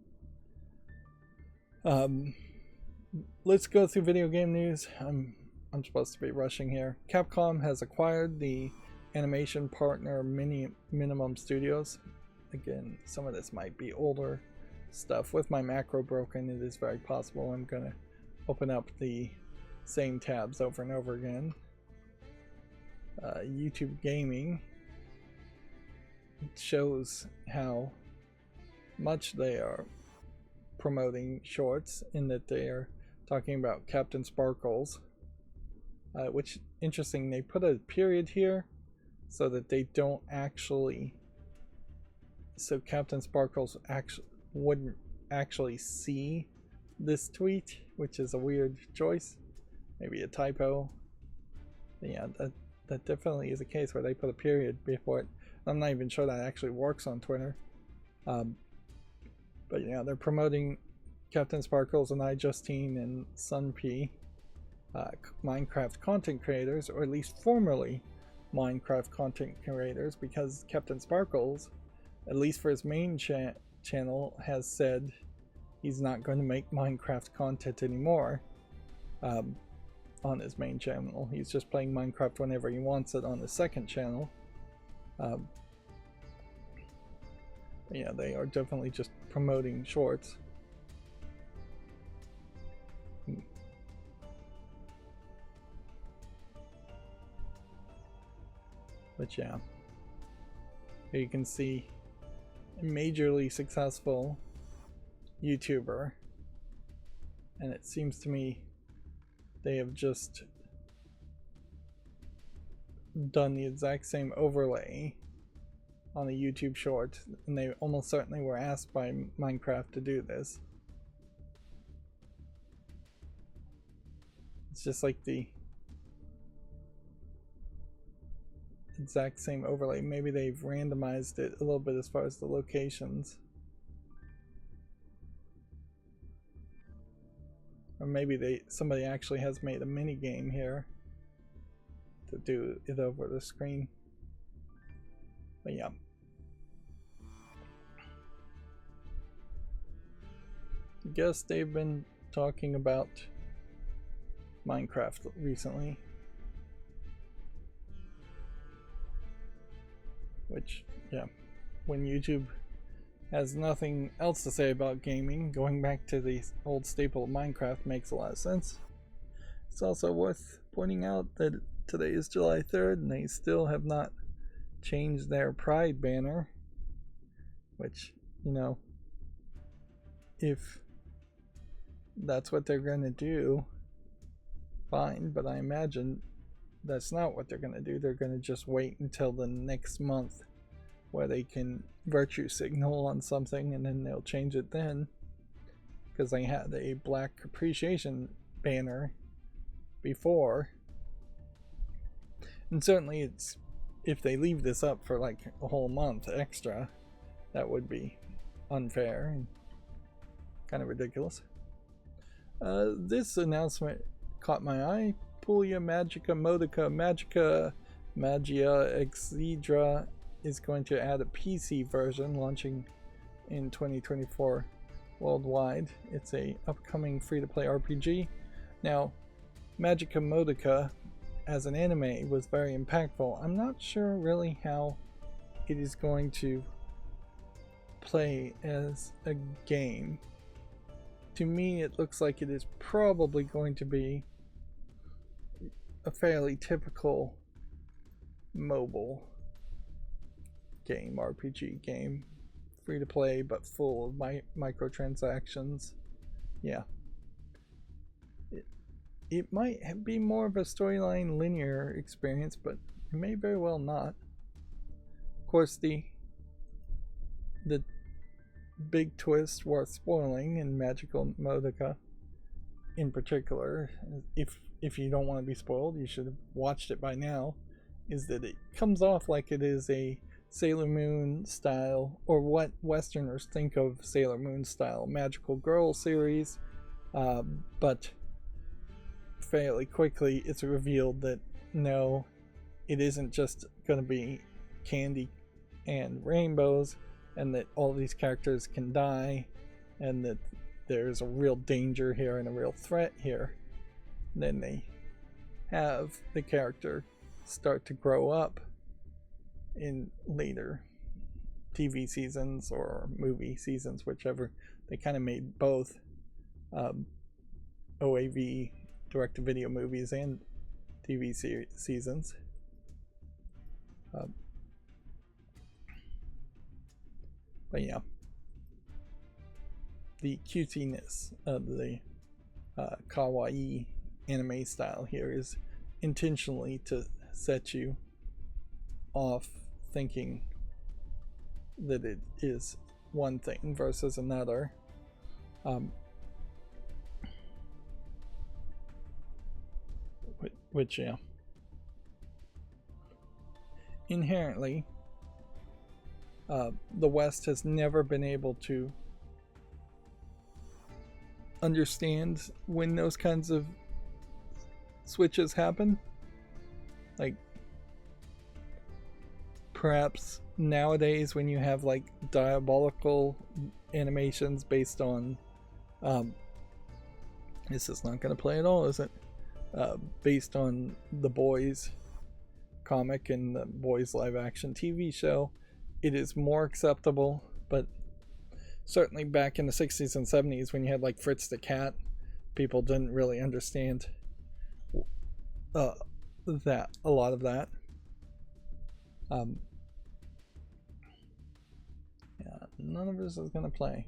S1: Let's go through video game news. I'm supposed to be rushing here. Capcom has acquired the animation partner Minimum Studios. Again, some of this might be older stuff. With my macro broken, it is very possible I'm going to open up the same tabs over and over again. YouTube Gaming shows how much they are promoting shorts, in that they are talking about Captain Sparkles, which, interesting, they put a period here so that they don't actually, so Captain Sparkles wouldn't actually see this tweet, which is a weird choice, maybe a typo. But yeah, that definitely is a case where they put a period before it. I'm not even sure that actually works on Twitter. But yeah, they're promoting Captain Sparkles and iJustine and SunP, Minecraft content creators, or at least formerly Minecraft content creators, because Captain Sparkles, at least for his main channel, has said he's not going to make Minecraft content anymore on his main channel. He's just playing Minecraft whenever he wants it on the second channel. Yeah, they are definitely just promoting shorts. But yeah, here you can see a majorly successful YouTuber, and it seems to me they have just done the exact same overlay on a YouTube short, and they almost certainly were asked by Minecraft to do this. It's just like the exact same overlay. Maybe they've randomized it a little bit as far as the locations. Or maybe somebody actually has made a mini game here to do it over the screen. But yeah. I guess they've been talking about Minecraft recently. Which, yeah, when YouTube has nothing else to say about gaming, going back to the old staple of Minecraft makes a lot of sense. It's also worth pointing out that today is July 3rd and they still have not changed their Pride banner, which, you know, if that's what they're going to do, fine, but I imagine that's not what they're going to do. They're going to just wait until the next month where they can virtue signal on something, and then they'll change it then, because they had a Black Appreciation banner before. And certainly it's, if they leave this up for like a whole month extra, that would be unfair and kind of ridiculous. This announcement caught my eye. Puglia Magica Modica Magica Magia Exedra is going to add a PC version launching in 2024 worldwide. It's a upcoming free-to-play RPG. Now, Magica Modica as an anime was very impactful. I'm not sure really how it is going to play as a game. To me, it looks like it is probably going to be a fairly typical mobile game, RPG game, free to play but full of microtransactions. Yeah, it might be more of a storyline linear experience, but it may very well not. Of course, the big twist worth spoiling in Magical Modica in particular, if you don't want to be spoiled, you should have watched it by now, is that it comes off like it is a Sailor Moon style, or what Westerners think of Sailor Moon style magical girl series, but fairly quickly it's revealed that no, it isn't just going to be candy and rainbows, and that all these characters can die, and that there's a real danger here and a real threat here. And then they have the character start to grow up in later TV seasons or movie seasons, whichever. They kind of made both OAV direct-to-video movies and TV seasons. But yeah, the cuteness of the kawaii anime style here is intentionally to set you off thinking that it is one thing versus another. Which, yeah, inherently, the West has never been able to understand when those kinds of switches happen. Like, perhaps nowadays when you have like diabolical animations based on this is not going to play at all, is it? Based on the Boys comic and the Boys live action TV show, it is more acceptable. But certainly back in the 60s and 70s when you had like Fritz the Cat, people didn't really understand that, a lot of that. Yeah, none of this is gonna play.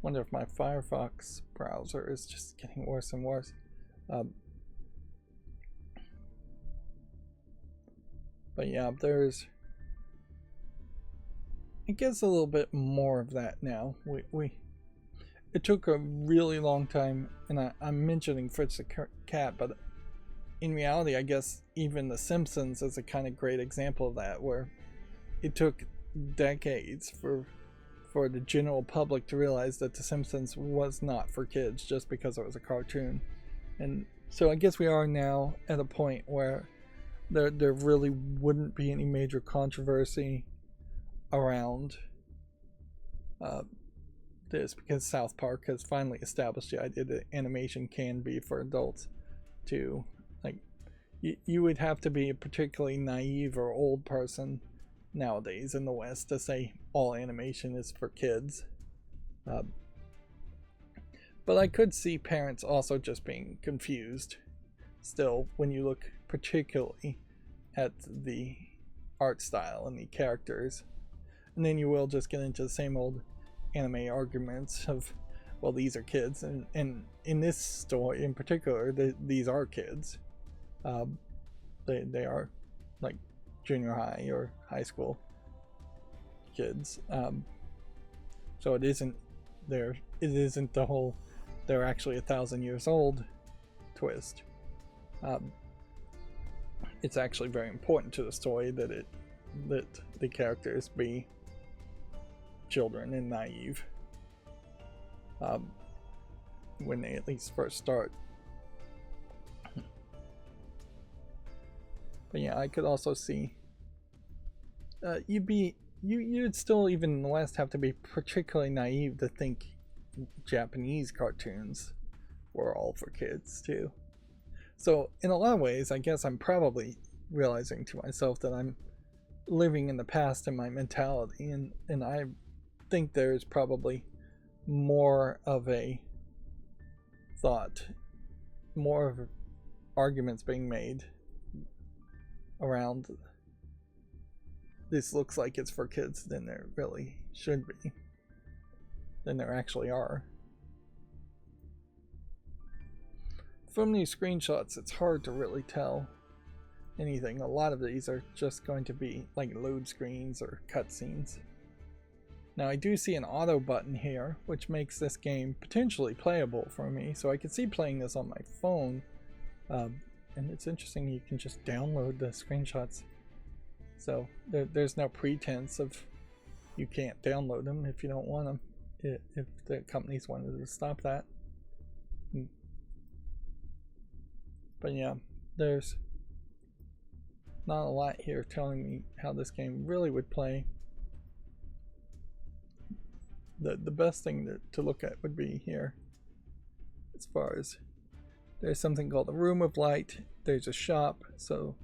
S1: Wonder if my Firefox browser is just getting worse and worse. But yeah, there's, it gets a little bit more of that now. It took a really long time, and I'm mentioning Fritz the Cat, but in reality, I guess even The Simpsons is a kind of great example of that, where it took decades for the general public to realize that The Simpsons was not for kids just because it was a cartoon. And so I guess we are now at a point where there really wouldn't be any major controversy around this, because South Park has finally established the idea that animation can be for adults too. Like, you would have to be a particularly naive or old person nowadays in the West to say all animation is for kids. But I could see parents also just being confused still when you look particularly at the art style and the characters. And then you will just get into the same old anime arguments of, well, these are kids, and in this story in particular, these are kids. They are like junior high or high school kids. So it isn't the whole they're actually 1,000 years old twist. It's actually very important to the story that the characters be children and naive when they at least first start. But yeah, I could also see you'd still, even in the West, have to be particularly naive to think Japanese cartoons were all for kids too. So in a lot of ways, I guess I'm probably realizing to myself that I'm living in the past in my mentality, and I think there's probably more of a thought, more of arguments being made around this looks like it's for kids than there really should be, than there actually are. From these screenshots, it's hard to really tell anything. A lot of these are just going to be like load screens or cutscenes. Now I do see an auto button here, which makes this game potentially playable for me, so I could see playing this on my phone. And it's interesting, you can just download the screenshots. So there's no pretense of you can't download them if you don't want them, if the companies wanted to stop that. But yeah, there's not a lot here telling me how this game really would play. The best thing to look at would be here, as far as there's something called a room of light, there's a shop, so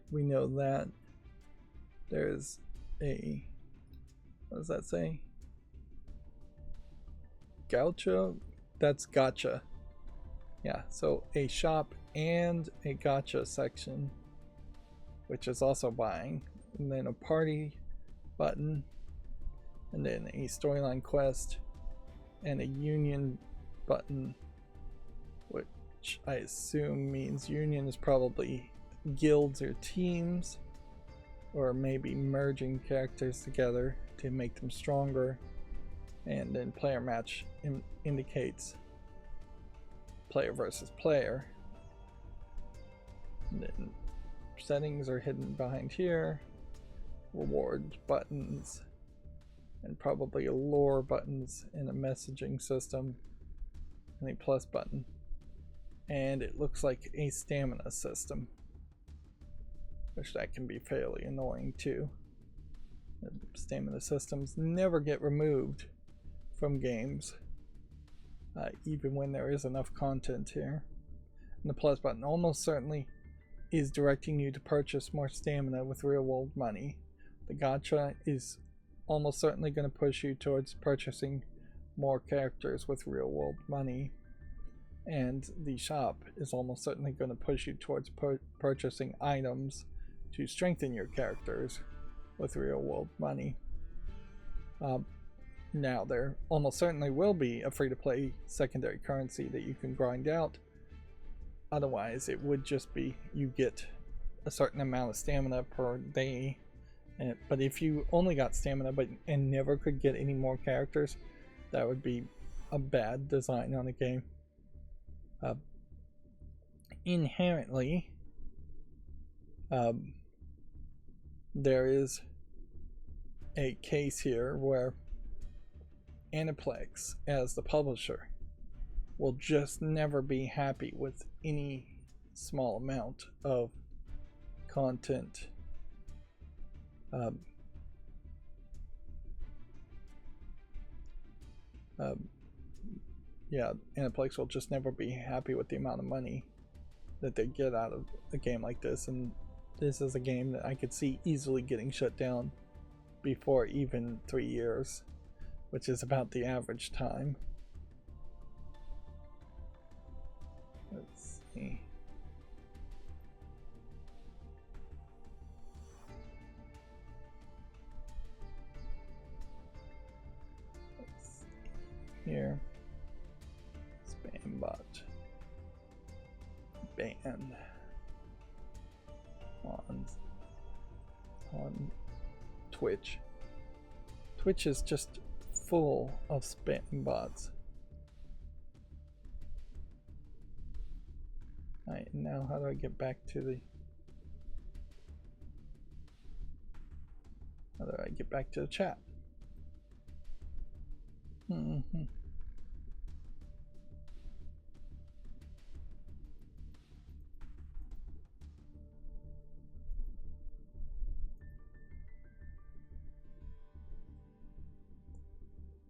S1: we know that. There's a, what does that say? Gotcha? That's gotcha. Yeah, so a shop and a gotcha section, which is also buying, and then a party button, and then a storyline quest, and a union button, which I assume means union is probably guilds or teams, or maybe merging characters together to make them stronger. And then player match indicates player versus player. And then settings are hidden behind here, reward buttons, and probably a lore buttons and a messaging system, and a plus button. And it looks like a stamina system, which that can be fairly annoying too. The stamina systems never get removed from games, even when there is enough content here. And the plus button almost certainly is directing you to purchase more stamina with real world money. The gacha is almost certainly going to push you towards purchasing more characters with real world money. And the shop is almost certainly going to push you towards purchasing items to strengthen your characters with real world money. Now there almost certainly will be a free-to-play secondary currency that you can grind out. Otherwise it would just be you get a certain amount of stamina per day. But if you only got stamina and never could get any more characters, that would be a bad design on a game. Inherently, there is a case here where Aniplex, as the publisher, will just never be happy with any small amount of content. Yeah, Aniplex will just never be happy with the amount of money that they get out of a game like this, and this is a game that I could see easily getting shut down before even 3 years, which is about the average time. Let's see. Here, spam bot banned on Twitch. Twitch is just full of spam bots. Alright, now how do I get back to the chat?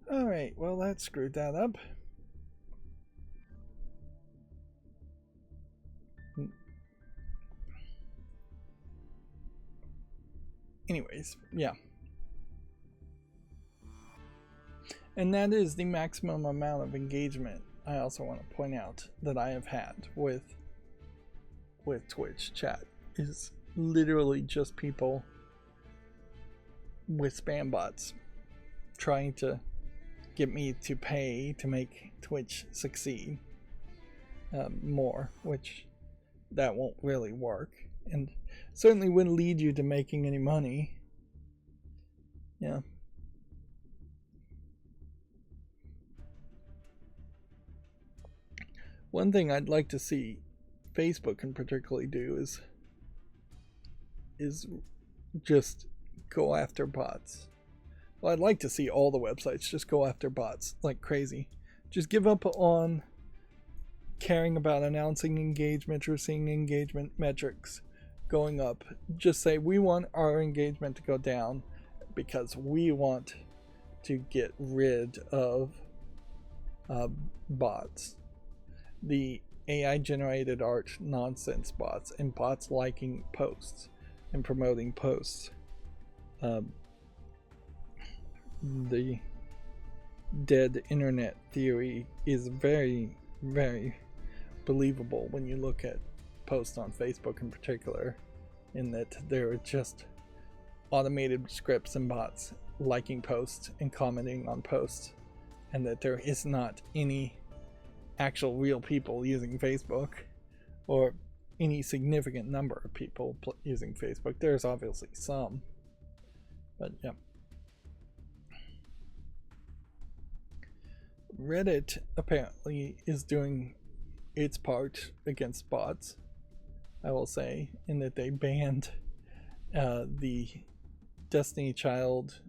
S1: Alright, well that screwed that up. Anyways, yeah. And that is the maximum amount of engagement I also want to point out that I have had with Twitch chat is literally just people with spam bots trying to get me to pay to make Twitch succeed more, which that won't really work and certainly wouldn't lead you to making any money. Yeah. One thing I'd like to see Facebook in particularly do is just go after bots. Well, I'd like to see all the websites just go after bots like crazy. Just give up on caring about announcing engagement or seeing engagement metrics going up. Just say we want our engagement to go down because we want to get rid of bots. The AI generated art nonsense bots and bots liking posts and promoting posts. The dead internet theory is very, very believable when you look at posts on Facebook in particular, in that there are just automated scripts and bots liking posts and commenting on posts, and that there is not any actual real people using Facebook or any significant number of people using Facebook. There's obviously some, but yeah. Reddit apparently is doing its part against bots, I will say, in that they banned the Destiny Child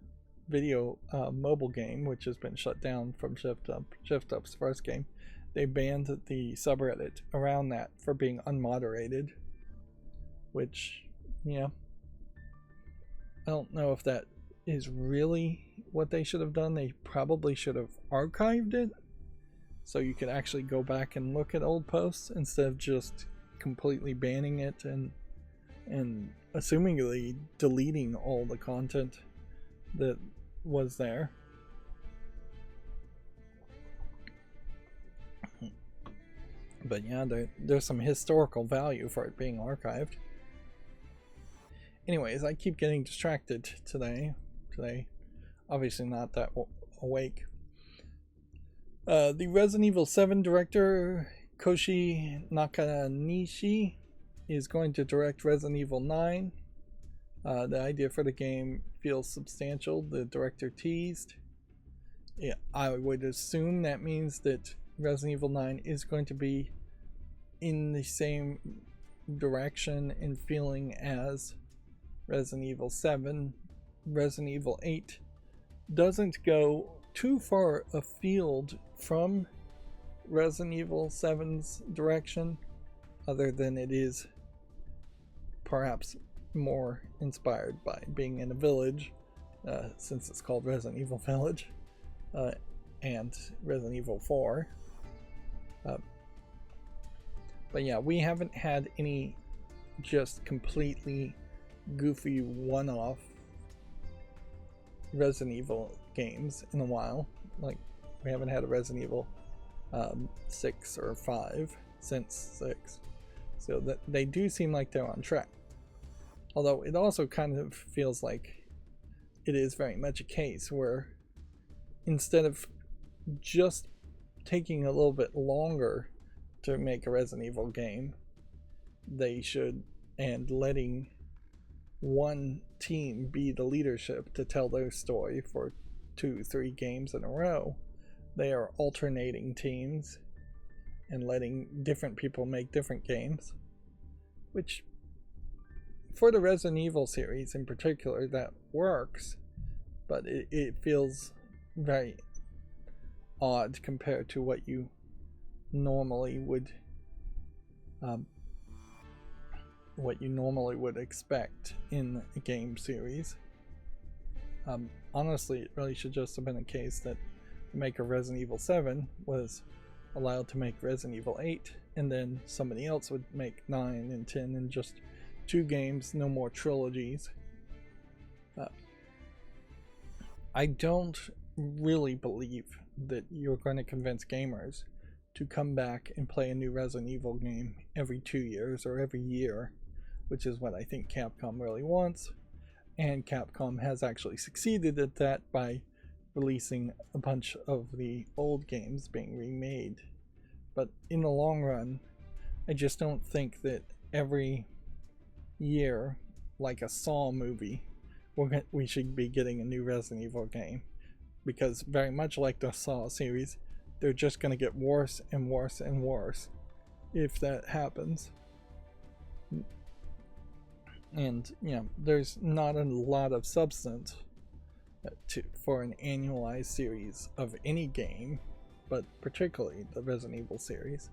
S1: video mobile game, which has been shut down from ShiftUp's first game. They banned the subreddit around that for being unmoderated, which, yeah, I don't know if that is really what they should have done. They probably should have archived it so you could actually go back and look at old posts instead of just completely banning it and assumingly deleting all the content that was there. But yeah, there's some historical value for it being archived. Anyways, I keep getting distracted today, obviously not that awake. The Resident Evil 7 director Koshi Nakanishi is going to direct Resident Evil 9. The idea for the game feels substantial. The director teased. Yeah, I would assume that means that Resident Evil 9 is going to be in the same direction and feeling as Resident Evil 7. Resident Evil 8 doesn't go too far afield from Resident Evil 7's direction, other than it is perhaps more inspired by being in a village, since it's called Resident Evil Village, and Resident Evil 4. But yeah, we haven't had any just completely goofy one-off Resident Evil games in a while. Like, we haven't had a Resident Evil 6 or 5 since 6. So that they do seem like they're on track. Although it also kind of feels like it is very much a case where instead of just taking a little bit longer to make a Resident Evil game, they should, and letting one team be the leadership to tell their story for 2-3 games in a row. They are alternating teams and letting different people make different games, which for the Resident Evil series in particular that works, but it feels very odd compared to what you normally would expect in a game series. Honestly, it really should just have been a case that the maker of Resident Evil 7 was allowed to make Resident Evil 8, and then somebody else would make 9 and 10 and just 2 games, no more trilogies. I don't really believe that you're going to convince gamers to come back and play a new Resident Evil game every 2 years or every year, which is what I think Capcom really wants. And Capcom has actually succeeded at that by releasing a bunch of the old games being remade. But in the long run, I just don't think that every year, like a Saw movie, we should be getting a new Resident Evil game. Because very much like the Saw series, they're just going to get worse and worse and worse if that happens. And, you know, there's not a lot of substance for an annualized series of any game, but particularly the Resident Evil series.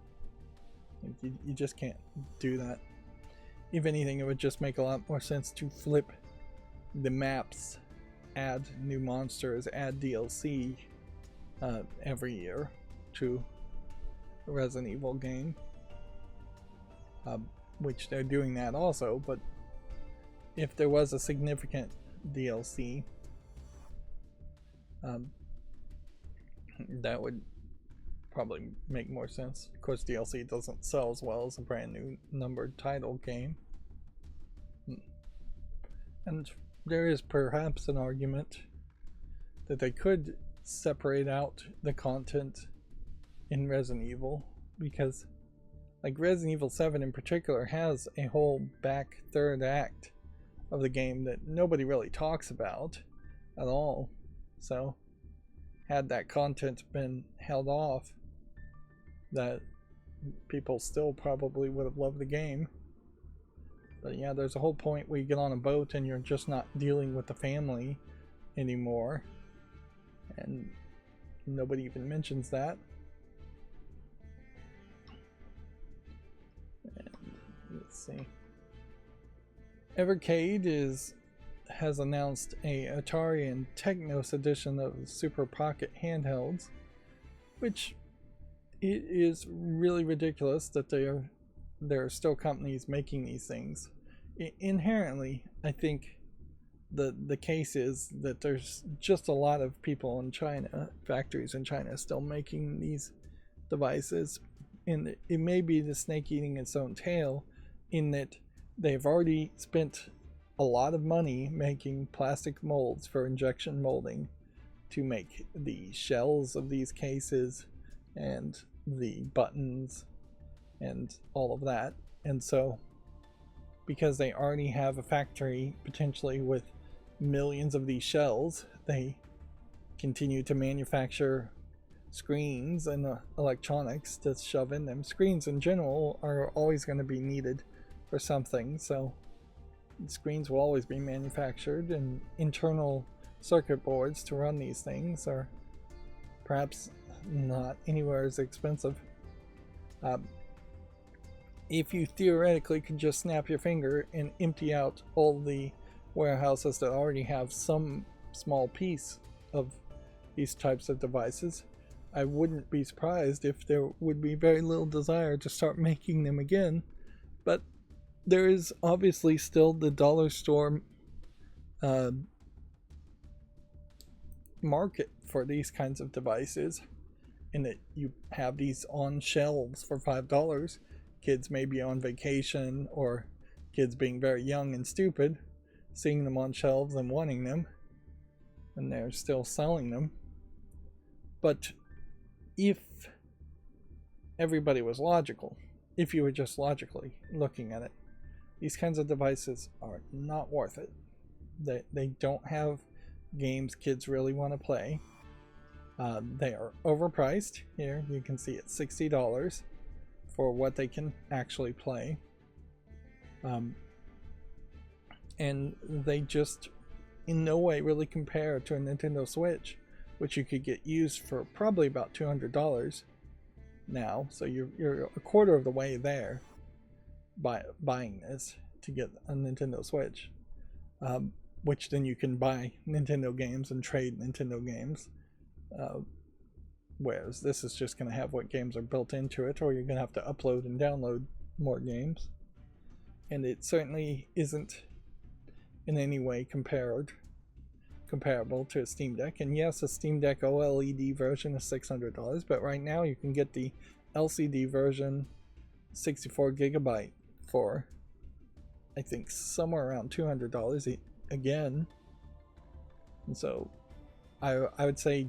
S1: You just can't do that. If anything, it would just make a lot more sense to flip the maps, add new monsters, add DLC every year to a Resident Evil game, which they're doing that also. But if there was a significant DLC, that would probably make more sense. Of course, DLC doesn't sell as well as a brand new numbered title game. And there is perhaps an argument that they could separate out the content in Resident Evil, because like Resident Evil 7 in particular has a whole back third act of the game that nobody really talks about at all. So had that content been held off, that people still probably would have loved the game. But yeah, there's a whole point where you get on a boat and you're just not dealing with the family anymore, and nobody even mentions that. And let's see, Evercade has announced a Atari and Technos edition of Super Pocket handhelds, which it is really ridiculous that there are still companies making these things. Inherently, I think the case is that there's just a lot of people in China, factories in China, still making these devices, and it may be the snake eating its own tail, in that they've already spent a lot of money making plastic molds for injection molding to make the shells of these cases and the buttons and all of that. And so because they already have a factory potentially with millions of these shells, they continue to manufacture screens and electronics to shove in them. Screens in general are always going to be needed for something, so screens will always be manufactured, and internal circuit boards to run these things are perhaps not anywhere as expensive. If you theoretically could just snap your finger and empty out all the warehouses that already have some small piece of these types of devices, I wouldn't be surprised if there would be very little desire to start making them again. But there is obviously still the dollar store market for these kinds of devices, in that you have these on shelves for $5. Kids may be on vacation, or kids being very young and stupid, seeing them on shelves and wanting them, and they're still selling them. But if everybody was logical, if you were just logically looking at it, these kinds of devices are not worth it. They don't have games kids really want to play. They are overpriced. Here you can see it's $60 for what they can actually play. And they just in no way really compare to a Nintendo Switch, which you could get used for probably about $200 now. So you're a quarter of the way there by buying this to get a Nintendo Switch, which then you can buy Nintendo games and trade Nintendo games. Whereas this is just going to have what games are built into it, or you're going to have to upload and download more games. And it certainly isn't in any way comparable to a Steam Deck. And yes, a Steam Deck OLED version is $600, but right now you can get the LCD version 64 gigabyte for, I think, somewhere around $200 again. And so I would say,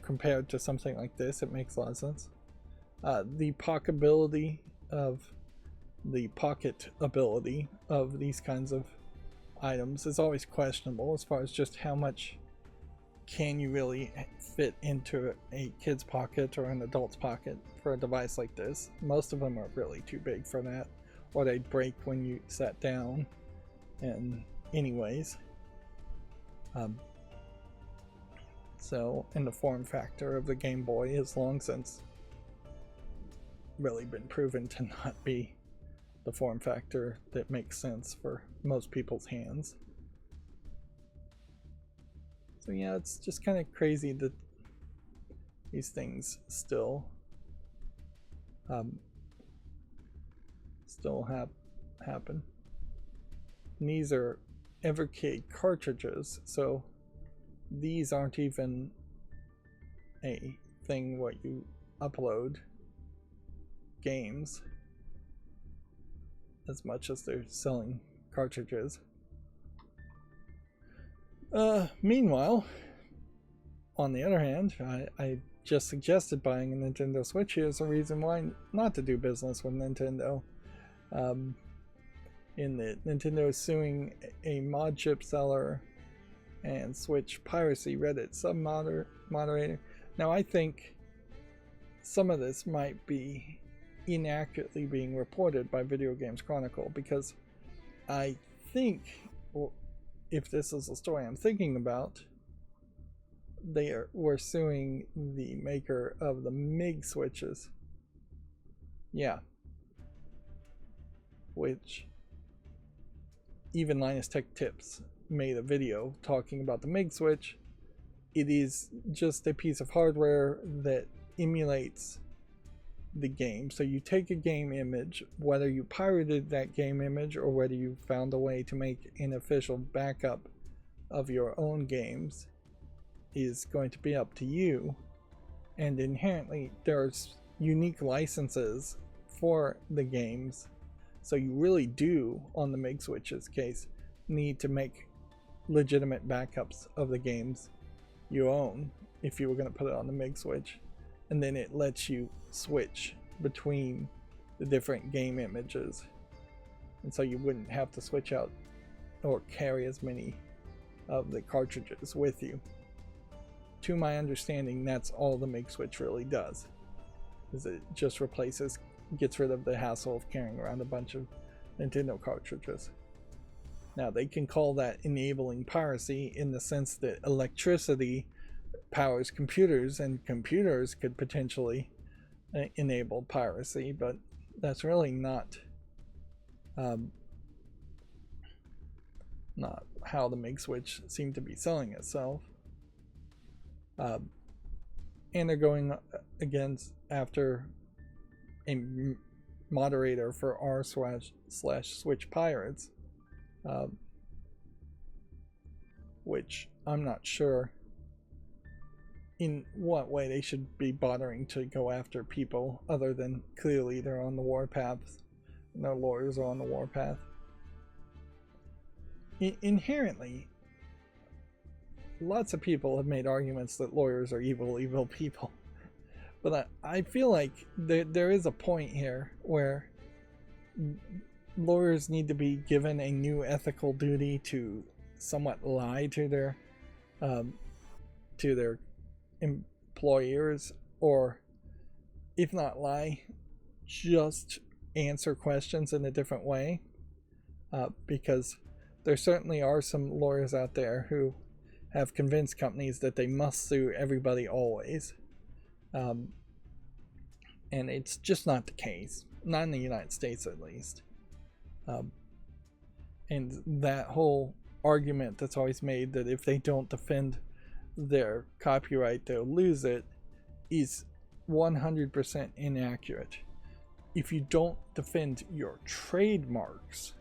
S1: compared to something like this, it makes a lot of sense. The pocketability of these kinds of items is always questionable, as far as just how much can you really fit into a kid's pocket or an adult's pocket for a device like this. Most of them are really too big for that, or they'd break when you sat down. And anyways, so, and the form factor of the Game Boy has long since really been proven to not be the form factor that makes sense for most people's hands. So yeah, it's just kind of crazy that these things still happen. And these are Evercade cartridges, so these aren't even a thing what you upload games, as much as they're selling cartridges. Meanwhile, on the other hand, I just suggested buying a Nintendo Switch. Here's a reason why not to do business with Nintendo. In that Nintendo is suing a mod chip seller and Switch piracy Reddit sub-moderator. Now, I think some of this might be inaccurately being reported by Video Games Chronicle, because I think, if this is the story I'm thinking about, were suing the maker of the MiG switches. Yeah. Which even Linus Tech Tips made a video talking about the MiG switch. It is just a piece of hardware that emulates the game. So you take a game image, whether you pirated that game image or whether you found a way to make an official backup of your own games, is going to be up to you. And inherently there's unique licenses for the games, so you really do, on the MiG switch's case, need to make legitimate backups of the games you own if you were going to put it on the MiG switch. And then it lets you switch between the different game images. and so you wouldn't have to switch out or carry as many of the cartridges with you. To my understanding, that's all the MIG switch really does, is it just gets rid of the hassle of carrying around a bunch of Nintendo cartridges. Now, they can call that enabling piracy in the sense that electricity powers computers, and computers could potentially enable piracy, but that's really not how the MIG switch seemed to be selling itself. And they're going after a moderator for r/switch pirates, which I'm not sure in what way they should be bothering to go after people other than clearly they're on the warpath and their lawyers are on the warpath. Inherently, lots of people have made arguments that lawyers are evil people. But I feel like there is a point here where lawyers need to be given a new ethical duty to somewhat lie to their employers, or if not lie, just answer questions in a different way, because there certainly are some lawyers out there who have convinced companies that they must sue everybody always. And it's just not the case, not in the United States at least. And that whole argument that's always made that if they don't defend their copyright they'll lose it is 100% inaccurate. If you don't defend your trademarks,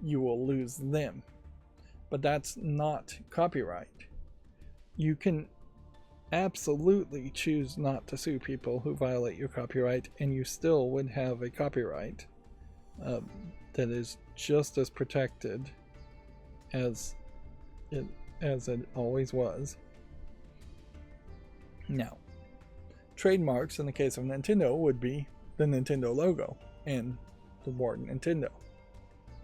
S1: you will lose them. But that's not copyright. You can absolutely choose not to sue people who violate your copyright, and you still would have a copyright that is just as protected as it always was. Now, trademarks in the case of Nintendo would be the Nintendo logo and the word Nintendo.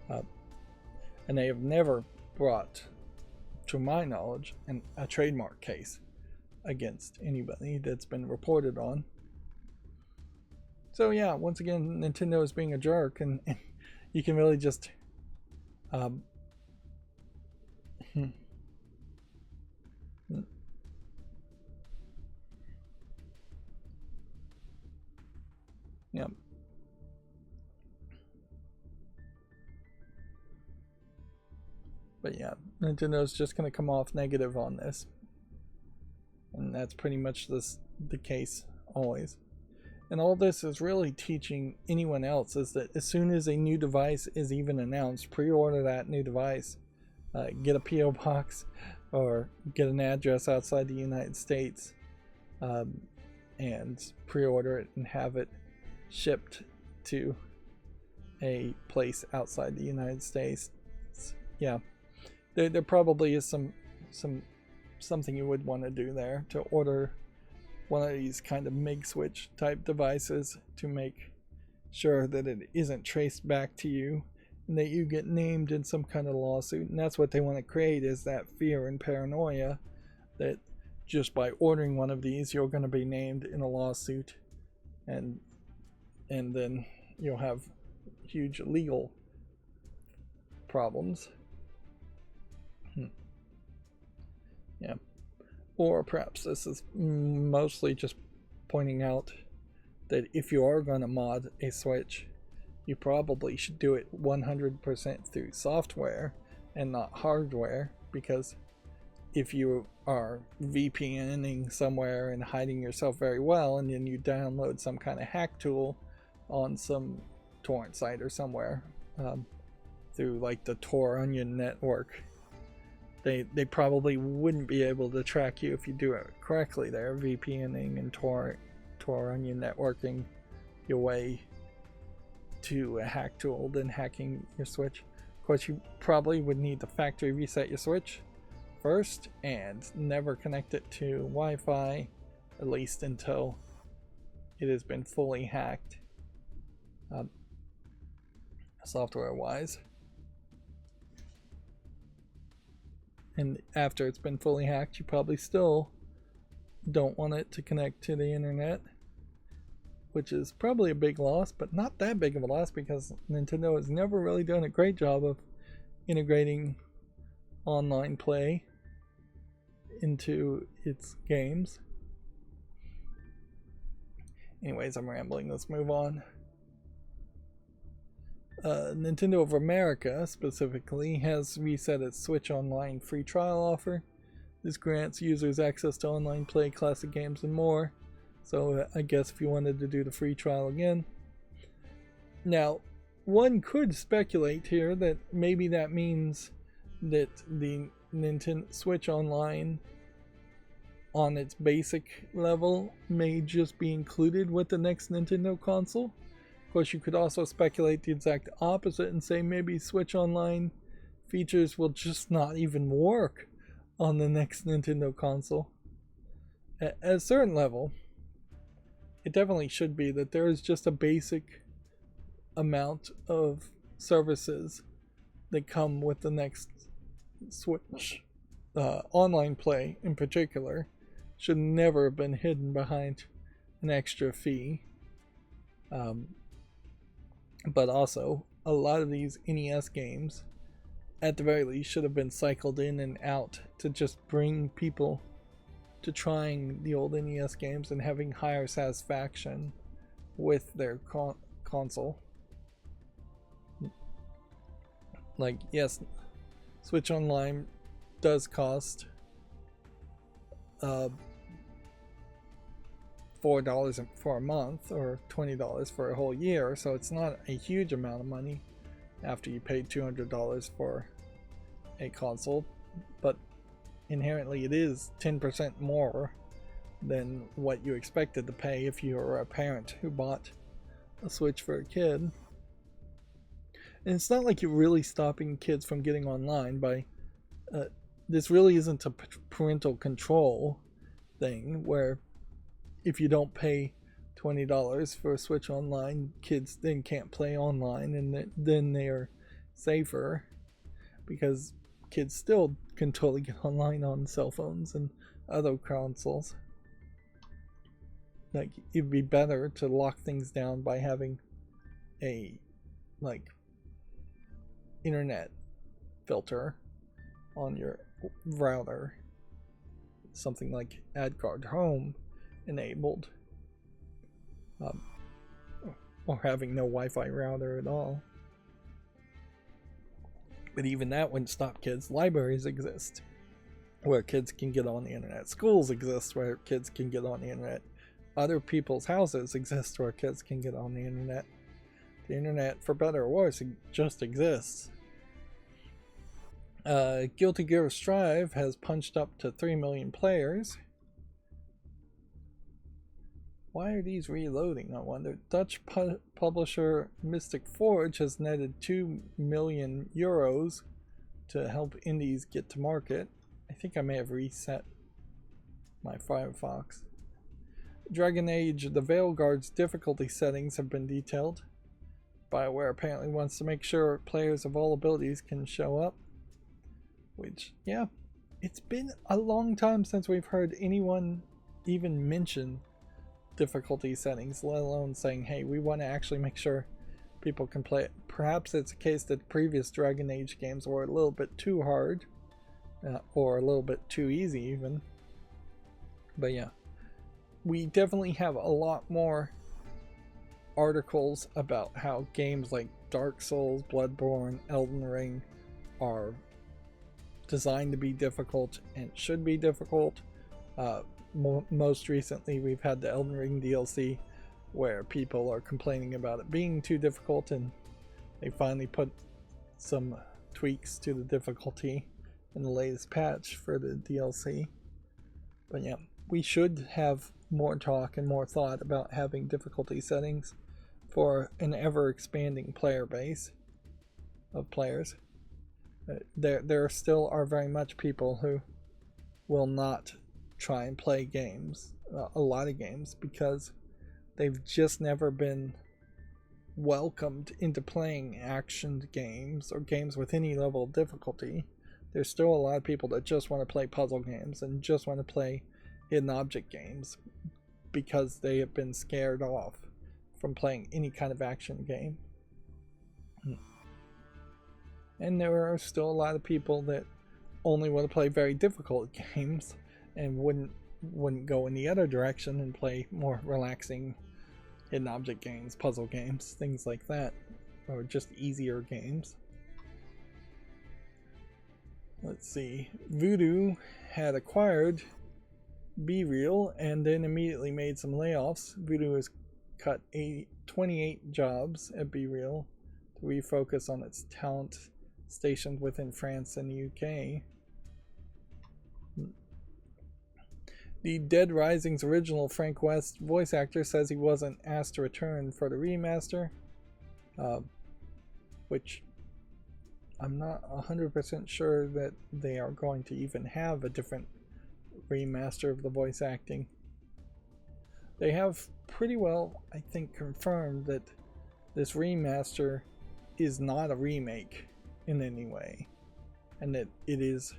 S1: And they have never brought, to my knowledge, a trademark case against anybody that's been reported on. So yeah, once again, Nintendo is being a jerk, and you can really just yeah. But yeah, Nintendo's just going to come off negative on this. And that's pretty much the case always. And all this is really teaching anyone else is that as soon as a new device is even announced, pre-order that new device. Get a P.O. box or get an address outside the United States, and pre-order it and have it shipped to a place outside the United States. Yeah, there probably is something you would want to do there, to order one of these kind of MIG switch type devices to make sure that it isn't traced back to you and that you get named in some kind of lawsuit. And that's what they want to create, is that fear and paranoia that just by ordering one of these you're going to be named in a lawsuit, and then you'll have huge legal problems. Yeah. Or perhaps this is mostly just pointing out that if you are going to mod a Switch, you probably should do it 100% through software and not hardware, because if you are VPNing somewhere and hiding yourself very well, and then you download some kind of hack tool on some torrent site or somewhere, through like the Tor Onion network, they probably wouldn't be able to track you if you do it correctly there, VPNing and Tor Onion networking your way to a hack tool, then hacking your Switch. Of course, you probably would need to factory reset your Switch first and never connect it to Wi-Fi, at least until it has been fully hacked. software wise. And after it's been fully hacked, you probably still don't want it to connect to the internet, which is probably a big loss, but not that big of a loss because Nintendo has never really done a great job of integrating online play into its games. Anyways, I'm rambling. Let's move on. Nintendo of America specifically has reset its Switch Online free trial offer. This grants users access to online play, classic games, and more. So I guess if you wanted to do the free trial again. Now, one could speculate here that maybe that means that the Nintendo Switch Online on its basic level may just be included with the next Nintendo console. Of course, you could also speculate the exact opposite and say maybe Switch Online features will just not even work on the next Nintendo console. At a certain level, it definitely should be that there is just a basic amount of services that come with the next Switch. Online play in particular should never have been hidden behind an extra fee. But also, a lot of these NES games, at the very least, should have been cycled in and out to just bring people to trying the old NES games and having higher satisfaction with their console. Like, yes, Switch Online does cost $4 for a month or $20 for a whole year, so it's not a huge amount of money after you paid $200 for a console, but inherently it is 10% more than what you expected to pay if you were a parent who bought a Switch for a kid. And it's not like you're really stopping kids from getting online by this really isn't a parental control thing where if you don't pay $20 for a Switch Online, kids then can't play online, and then they are safer because kids still can totally get online on cell phones and other consoles. Like, it'd be better to lock things down by having a internet filter on your router, something like AdCard Home enabled, or having no Wi-Fi router at all. But even that wouldn't stop kids. Libraries exist where kids can get on the internet. Schools exist where kids can get on the internet. Other people's houses exist where kids can get on the internet. The internet, for better or worse, just exists. Guilty Gear Strive has punched up to 3 million players. Why are these reloading, I wonder? Dutch publisher Mystic Forge has netted 2 million euros to help indies get to market. I think I may have reset my Firefox. Dragon Age The Veilguard's difficulty settings have been detailed. BioWare apparently wants to make sure players of all abilities can show up. Which, yeah, it's been a long time since we've heard anyone even mention difficulty settings, let alone saying, hey, we want to actually make sure people can play it. Perhaps it's a case that previous Dragon Age games were a little bit too hard, or a little bit too easy even. But yeah, we definitely have a lot more articles about how games like Dark Souls, Bloodborne, Elden Ring are designed to be difficult and should be difficult. Most recently, we've had the Elden Ring DLC where people are complaining about it being too difficult, and they finally put some tweaks to the difficulty in the latest patch for the DLC. But yeah, we should have more talk and more thought about having difficulty settings for an ever-expanding player base of players. There still are very much people who will not try and play games, a lot of games, because they've just never been welcomed into playing action games or games with any level of difficulty, there's still a lot of people that just want to play puzzle games and just want to play hidden object games because they have been scared off from playing any kind of action game. And there are still a lot of people that only want to play very difficult games and wouldn't go in the other direction and play more relaxing hidden object games, puzzle games, things like that, or just easier games. Let's see, Voodoo had acquired BeReal and then immediately made some layoffs. Voodoo has cut 28 jobs at BeReal to refocus on its talent stationed within France and the UK. The Dead Rising's original Frank West voice actor says he wasn't asked to return for the remaster, which I'm not 100% sure that they are going to even have a different remaster of the voice acting. They have pretty well, I think, confirmed that this remaster is not a remake in any way, and that it is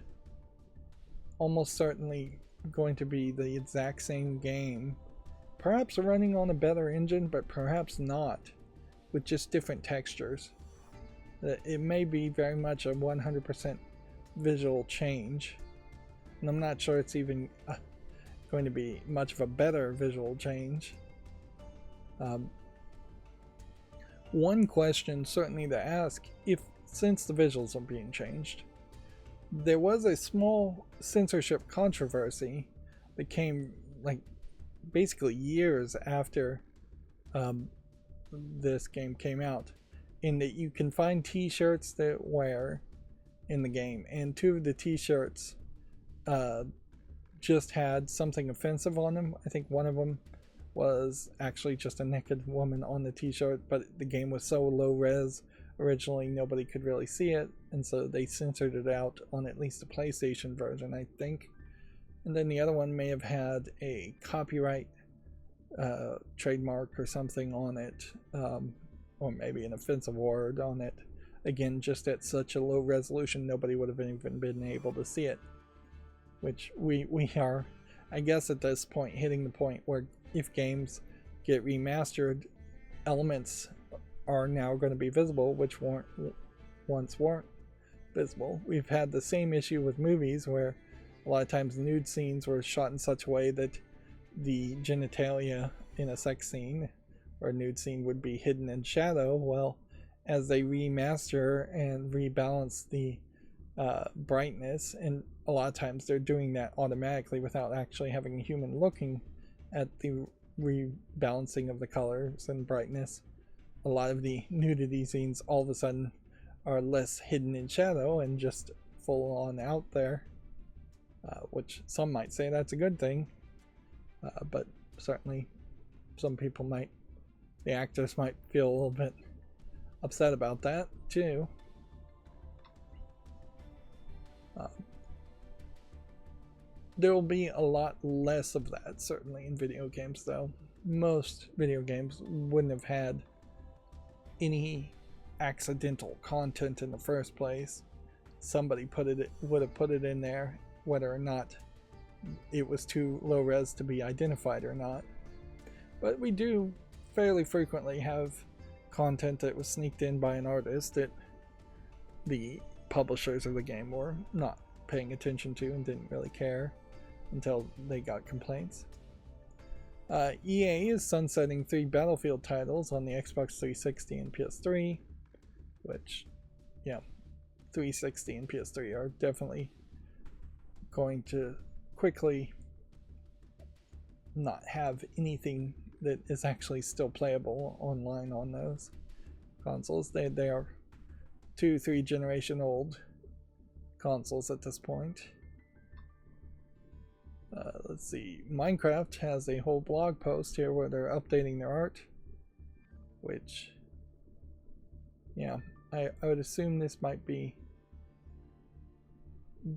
S1: almost certainly going to be the exact same game, perhaps running on a better engine, but perhaps not, with just different textures. It may be very much a 100% visual change, and I'm not sure it's even going to be much of a better visual change. One question certainly to ask, since the visuals are being changed, there was a small censorship controversy that came like basically years after this game came out, in that you can find t-shirts that wear in the game, and two of the t-shirts just had something offensive on them. I think one of them was actually just a naked woman on the t-shirt, but the game was so low res originally nobody could really see it, and so they censored it out on at least the PlayStation version, I think. And then the other one may have had a copyright trademark or something on it, or maybe an offensive word on it. Again, just at such a low resolution nobody would have even been able to see it. Which we are, I guess at this point, hitting the point where if games get remastered, elements are now going to be visible which once weren't visible. We've had the same issue with movies where a lot of times nude scenes were shot in such a way that the genitalia in a sex scene or a nude scene would be hidden in shadow. Well, as they remaster and rebalance the brightness, and a lot of times they're doing that automatically without actually having a human looking at the rebalancing of the colors and brightness, a lot of the nudity scenes all of a sudden are less hidden in shadow and just full on out there, which some might say that's a good thing, but certainly some people might, the actors might feel a little bit upset about that too. There will be a lot less of that certainly in video games, though. Most video games wouldn't have had any accidental content in the first place. Somebody would have put it in there, whether or not it was too low res to be identified or not. But we do fairly frequently have content that was sneaked in by an artist that the publishers of the game were not paying attention to and didn't really care until they got complaints. EA is sunsetting 3 Battlefield titles on the Xbox 360 and PS3, which, yeah, 360 and PS3 are definitely going to quickly not have anything that is actually still playable online on those consoles. They are 2-3 generation old consoles at this point. Let's see, Minecraft has a whole blog post here where they're updating their art, which, yeah, I would assume this might be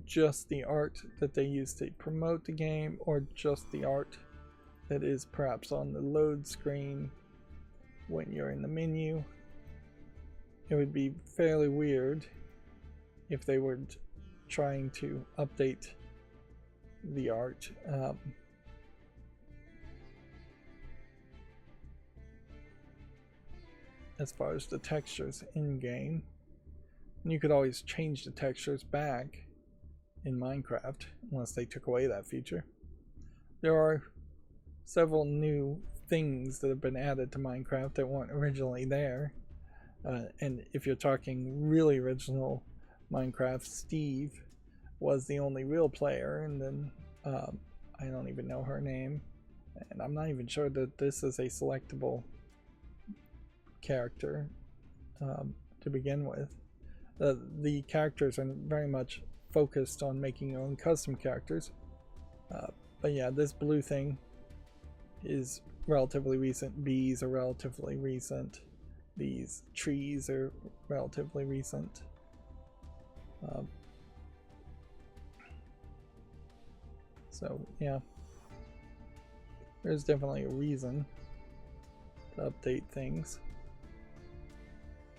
S1: just the art that they use to promote the game, or just the art that is perhaps on the load screen when you're in the menu. It would be fairly weird if they were trying to update the art. As far as the textures in game, and you could always change the textures back in Minecraft unless they took away that feature. There are several new things that have been added to Minecraft that weren't originally there, and if you're talking really original Minecraft, Steve was the only real player, and then I don't even know her name, and I'm not even sure that this is a selectable character to begin with. The characters are very much focused on making your own custom characters, but yeah, this blue thing is relatively recent. Bees are relatively recent. These trees are relatively recent. So yeah, there's definitely a reason to update things.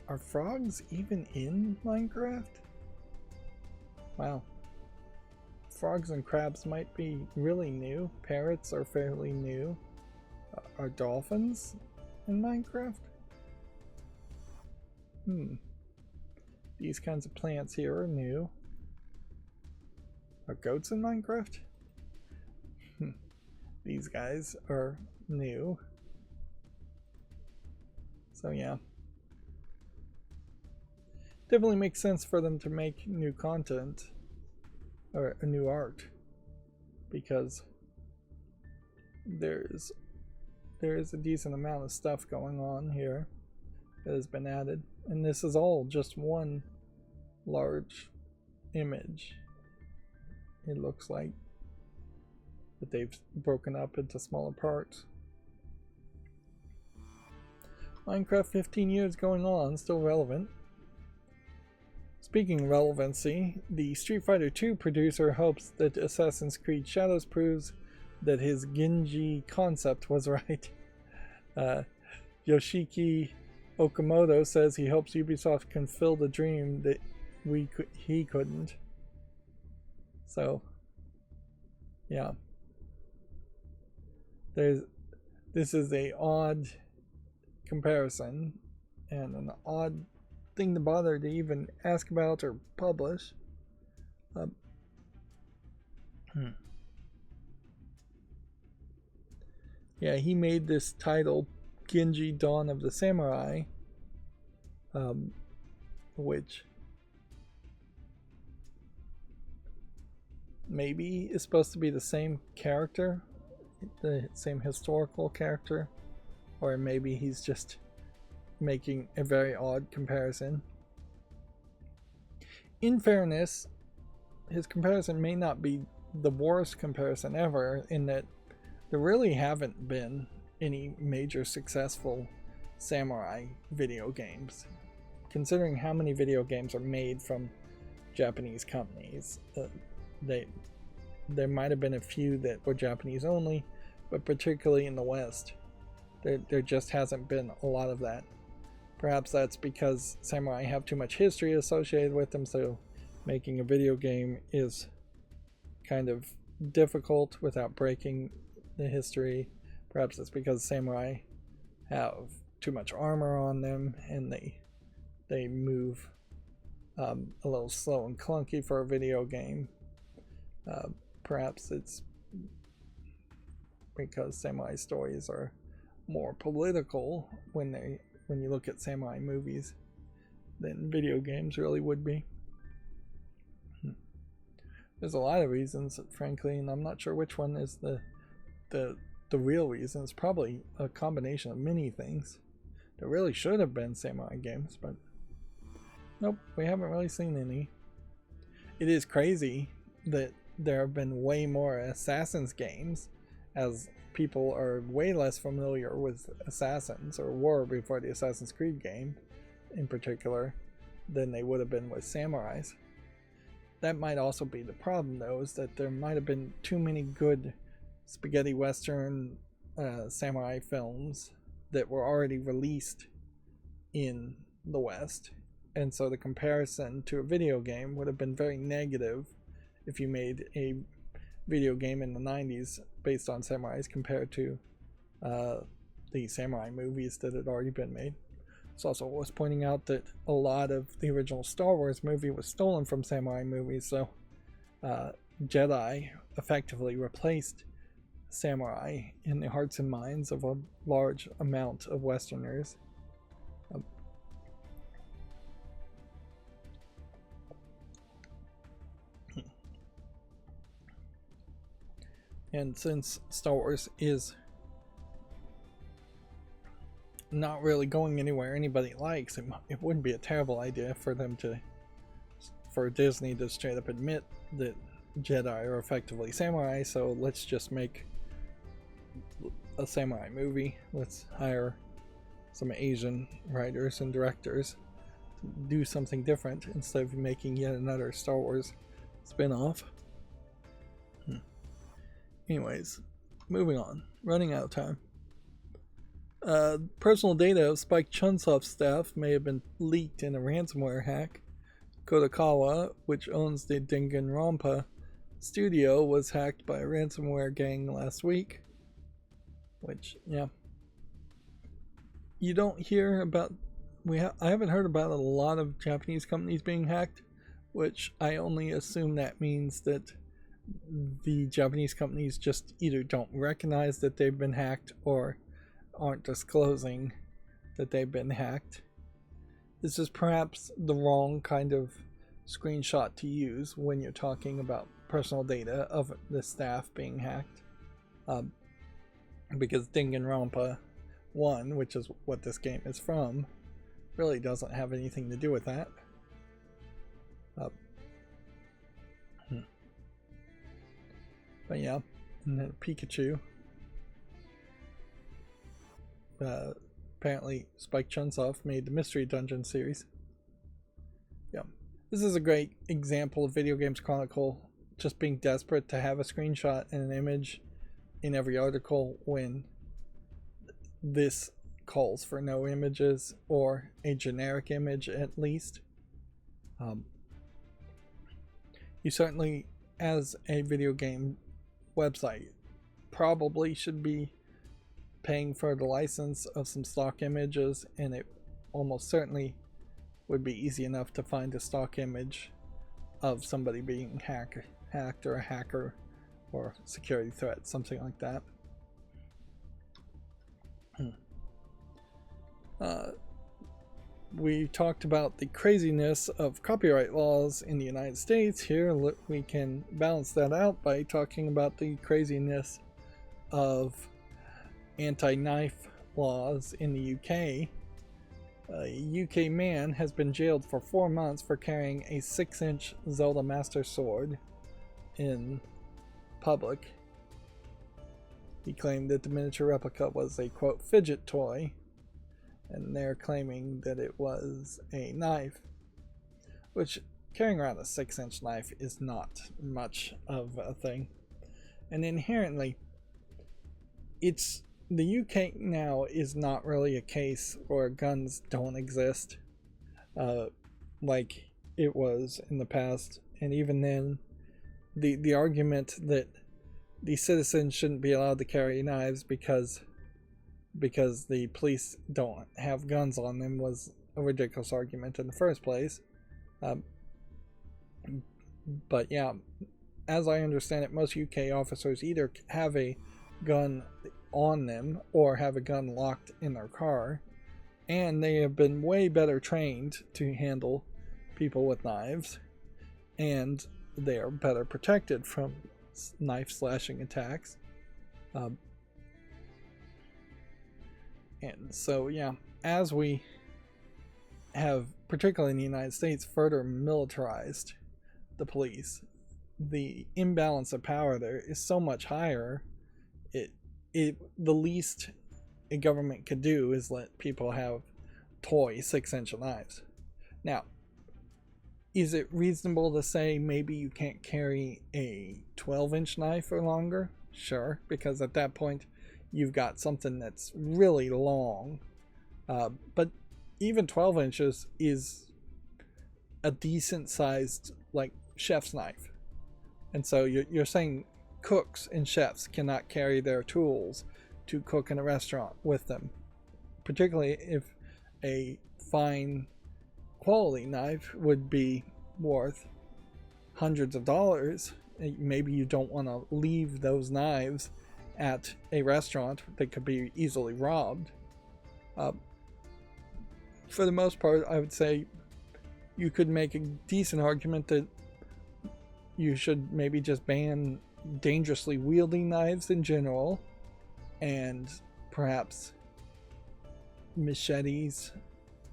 S1: Are frogs even in Minecraft? Wow. Frogs and crabs might be really new. Parrots are fairly new. Are dolphins in Minecraft? These kinds of plants here are new. Are goats in Minecraft? These guys are new. So yeah. Definitely makes sense for them to make new content or a new art, because there is a decent amount of stuff going on here that has been added, and this is all just one large image. It looks like that they've broken up into smaller parts. Minecraft 15 years going on, still relevant. Speaking of relevancy, the Street Fighter II producer hopes that Assassin's Creed Shadows proves that his Genji concept was right. Yoshiki Okamoto says he hopes Ubisoft can fill the dream that he couldn't. So, yeah. This is a odd comparison and an odd thing to bother to even ask about or publish. Yeah, he made this title Genji Dawn of the Samurai, which maybe is supposed to be the same character, the same historical character, or maybe he's just making a very odd comparison. In fairness, his comparison may not be the worst comparison ever, in that there really haven't been any major successful samurai video games. Considering how many video games are made from Japanese companies, there might have been a few that were Japanese only, but particularly in the West, there just hasn't been a lot of that. Perhaps that's because samurai have too much history associated with them, so making a video game is kind of difficult without breaking the history. Perhaps it's because samurai have too much armor on them and they move a little slow and clunky for a video game. Perhaps it's because samurai stories are more political when you look at samurai movies than video games really would be. There's a lot of reasons, frankly, and I'm not sure which one is the real reason. It's probably a combination of many things. There really should have been samurai games, but nope, we haven't really seen any. It is crazy that there have been way more Assassins games, as people are way less familiar with Assassins, or were before the Assassin's Creed game in particular, than they would have been with Samurais. That might also be the problem, though, is that there might have been too many good spaghetti western samurai films that were already released in the West. And so the comparison to a video game would have been very negative if you made a video game in the 90s based on samurais compared to the samurai movies that had already been made. It's also worth pointing out that a lot of the original Star Wars movie was stolen from samurai movies, so Jedi effectively replaced samurai in the hearts and minds of a large amount of Westerners. And since Star Wars is not really going anywhere anybody likes, it wouldn't be a terrible idea for Disney to straight up admit that Jedi are effectively samurai, so let's just make a samurai movie. Let's hire some Asian writers and directors to do something different instead of making yet another Star Wars spin-off. Anyways, moving on. Running out of time. Personal data of Spike Chunsoft's staff may have been leaked in a ransomware hack. Kodakawa, which owns the Danganronpa studio, was hacked by a ransomware gang last week. Which, yeah. You don't hear about... I haven't heard about a lot of Japanese companies being hacked, which I only assume that means that the Japanese companies just either don't recognize that they've been hacked or aren't disclosing that they've been hacked. This is perhaps the wrong kind of screenshot to use when you're talking about personal data of the staff being hacked, because Danganronpa 1, which is what this game is from, really doesn't have anything to do with that. But yeah, and then Pikachu. Apparently Spike Chunsoft made the Mystery Dungeon series. Yeah, this is a great example of Video Games Chronicle just being desperate to have a screenshot and an image in every article when this calls for no images or a generic image at least. You certainly, as a video game website, probably should be paying for the license of some stock images, and it almost certainly would be easy enough to find a stock image of somebody being hacked or a hacker or security threat, something like that. We talked about the craziness of copyright laws in the United States. Here we can balance that out by talking about the craziness of anti-knife laws in the UK. A UK man has been jailed for 4 months for carrying a 6-inch Zelda Master Sword in public. He claimed that the miniature replica was a, quote, fidget toy, and they're claiming that it was a knife, which carrying around a 6-inch knife is not much of a thing. And inherently, the UK now is not really a case where guns don't exist like it was in the past. And even then, the argument that the citizens shouldn't be allowed to carry knives because the police don't have guns on them was a ridiculous argument in the first place. But yeah, as I understand it, most UK officers either have a gun on them or have a gun locked in their car, and they have been way better trained to handle people with knives, and they are better protected from knife slashing attacks. And so yeah, as we have, particularly in the United States, further militarized the police, the imbalance of power there is so much higher. The least a government could do is let people have toy 6-inch knives. Now, is it reasonable to say maybe you can't carry a 12-inch knife or longer? Sure, because at that point you've got something that's really long. But even 12 inches is a decent sized, like, chef's knife. And so you're saying cooks and chefs cannot carry their tools to cook in a restaurant with them, particularly if a fine quality knife would be worth hundreds of dollars. Maybe you don't want to leave those knives at a restaurant that could be easily robbed. For the most part, I would say you could make a decent argument that you should maybe just ban dangerously wielding knives in general, and perhaps machetes.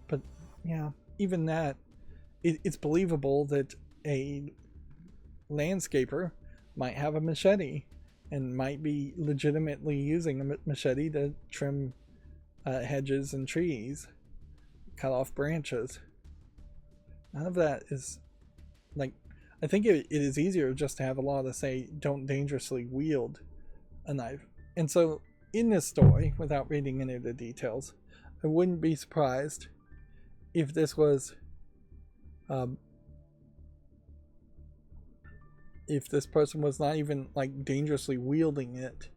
S1: But yeah, even that, it's believable that a landscaper might have a machete and might be legitimately using a machete to trim hedges and trees, cut off branches. None of that is, like, I think it is easier just to have a law to say don't dangerously wield a knife. And so in this story, without reading any of the details, I wouldn't be surprised if this was if this person was not even, like, dangerously wielding it.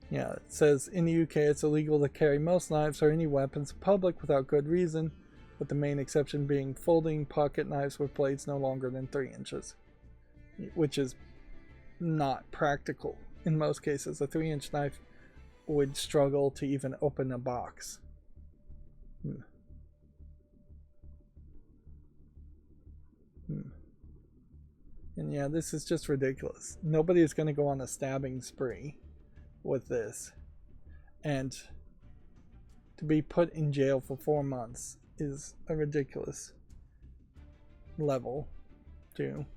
S1: Yeah, it says in the UK it's illegal to carry most knives or any weapons in public without good reason, with the main exception being folding pocket knives with blades no longer than 3 inches, which is not practical in most cases. A 3-inch knife would struggle to even open a box. And yeah, this is just ridiculous. Nobody is going to go on a stabbing spree with this. And to be put in jail for 4 months is a ridiculous level too.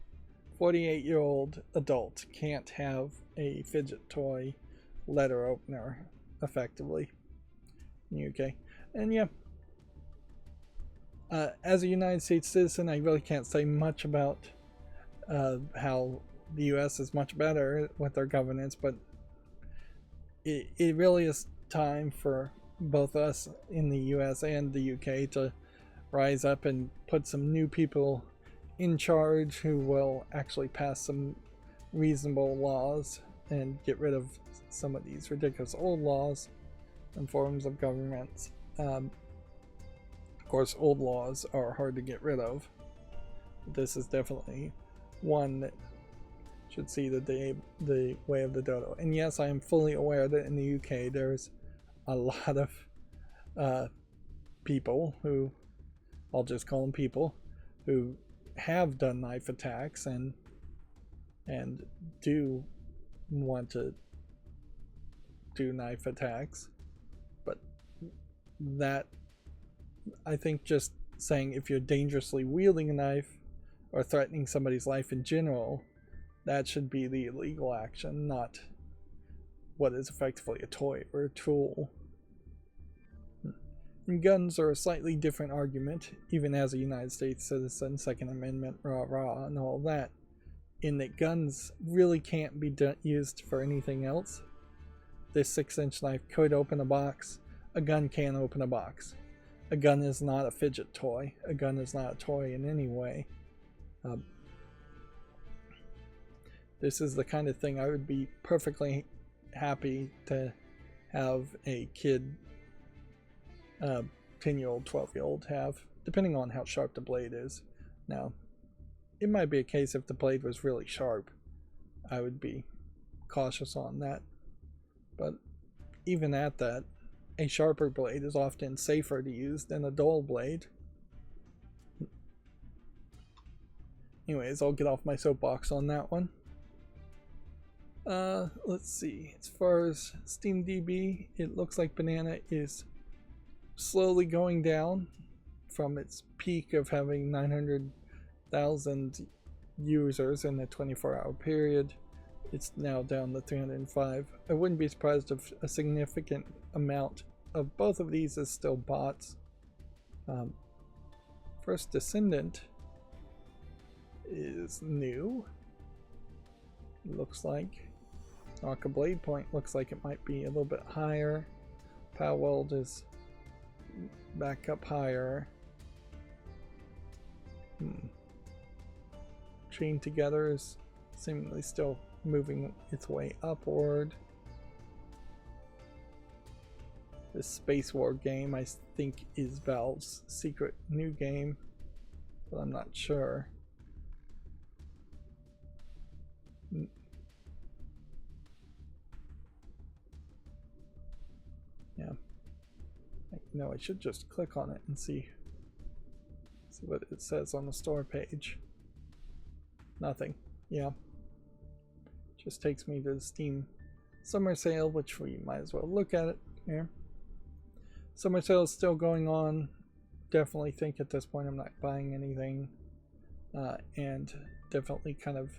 S1: 48-year-old adult can't have a fidget toy letter opener effectively in the UK. And yeah, as a United States citizen, I really can't say much about how the US is much better with their governance, but it really is time for both us in the US and the UK to rise up and put some new people in charge who will actually pass some reasonable laws and get rid of some of these ridiculous old laws and forms of governments. Of course, old laws are hard to get rid of. This is definitely one that should see the way of the dodo. And yes, I am fully aware that in the UK there's a lot of people who, I'll just call them people, who have done knife attacks and do want to do knife attacks. But that, I think, just saying if you're dangerously wielding a knife or threatening somebody's life in general, that should be the illegal action, not what is effectively a toy or a tool. And guns are a slightly different argument, even as a United States citizen, Second Amendment, rah-rah, and all that, in that guns really can't be used for anything else. This 6-inch knife could open a box. A gun can't open a box. A gun is not a fidget toy. A gun is not a toy in any way. This is the kind of thing I would be perfectly happy to have a kid, 10-year-old, 12-year-old have, depending on how sharp the blade is. Now, it might be a case if the blade was really sharp, I would be cautious on that. But even at that, a sharper blade is often safer to use than a dull blade. Anyways, I'll get off my soapbox on that one. Let's see. As far as SteamDB, it looks like Banana is slowly going down from its peak of having 900,000 users in a 24-hour period. It's now down to 305. I wouldn't be surprised if a significant amount of both of these is still bots. For First Descendant is new. Looks like. Arca Blade Point looks like it might be a little bit higher. Dueled is back up higher. Chained Together is seemingly still moving its way upward. This Space War game I think is Valve's secret new game, but I'm not sure. Yeah. No, I should just click on it and see what it says on the store page. Nothing. Yeah. Just takes me to the Steam summer sale, which we might as well look at it here. Summer sale is still going on. Definitely think at this point I'm not buying anything. And definitely kind of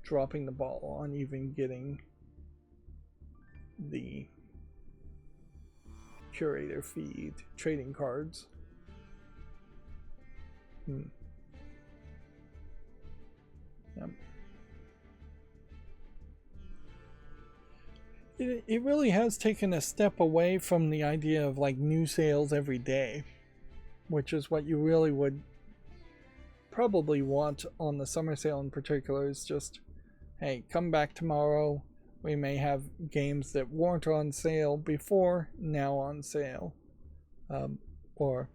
S1: dropping the ball on even getting the curator feed trading cards. Yep. It really has taken a step away from the idea of like new sales every day, which is what you really would probably want on the summer sale in particular. Is just, hey, come back tomorrow. We may have games that weren't on sale before now on sale. But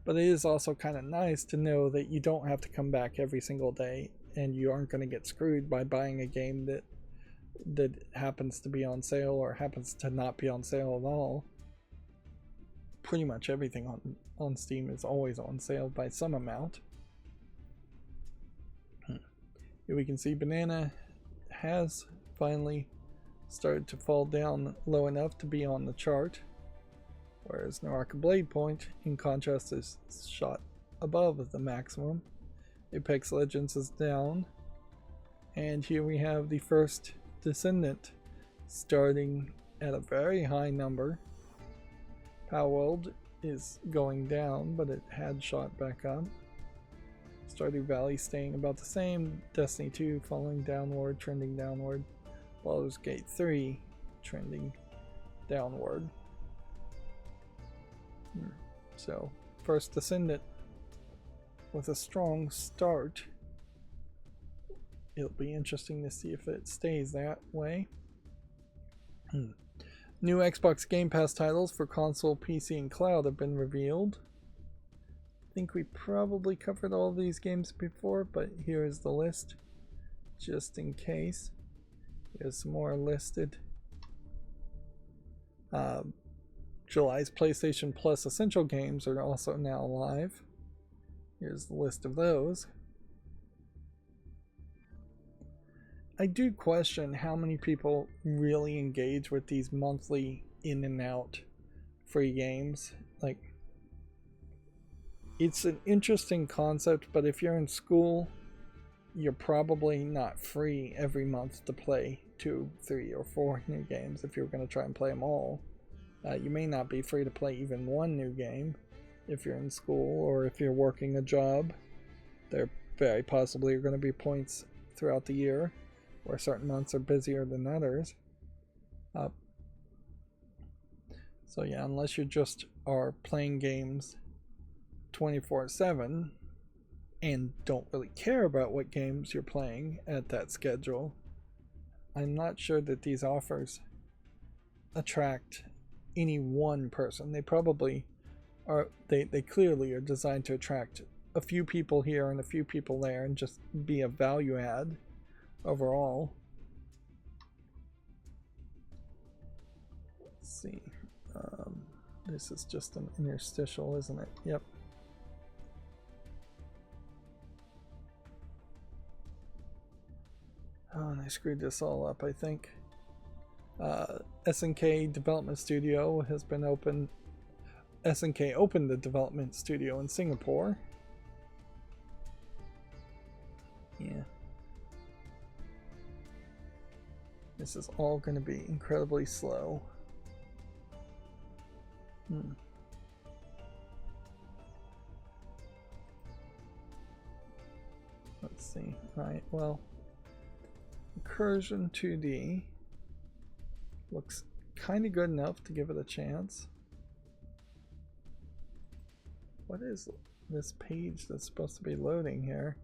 S1: it is also kind of nice to know that you don't have to come back every single day and you aren't going to get screwed by buying a game that happens to be on sale or happens to not be on sale at all. Pretty much everything on Steam is always on sale by some amount. Here we can see Banana has finally started to fall down low enough to be on the chart, whereas Naraka Blade Point, in contrast, is shot above the maximum. Apex Legends is down, and here we have the first Descendant starting at a very high number. Dueled is going down, but it had shot back up. Stardew Valley staying about the same. Destiny 2 falling downward, trending downward. Baldur's Gate 3 trending downward. So, first Descendant with a strong start. It'll be interesting to see if it stays that way. New Xbox Game Pass titles for console, PC, and cloud have been revealed. I think we probably covered all these games before, but here is the list, just in case. Here's some more listed. July's PlayStation Plus Essential games are also now live. Here's the list of those. I do question how many people really engage with these monthly in and out free games. Like, it's an interesting concept, but if you're in school, you're probably not free every month to play 2, 3, or 4 new games if you're going to try and play them all. You may not be free to play even one new game if you're in school, or if you're working a job. There very possibly are going to be points throughout the year where certain months are busier than others. So yeah, unless you just are playing games 24/7 and don't really care about what games you're playing at that schedule, I'm not sure that these offers attract any one person. They probably are, they clearly are designed to attract a few people here and a few people there and just be a value add overall. Let's see. This is just an interstitial, isn't it? Yep. Oh, and I screwed this all up, I think. SNK Development Studio has been open. SNK opened the development studio in Singapore. Yeah. This is all going to be incredibly slow. see. Right, well, Incursion 2D looks kind of good enough to give it a chance. What is this page that's supposed to be loading here?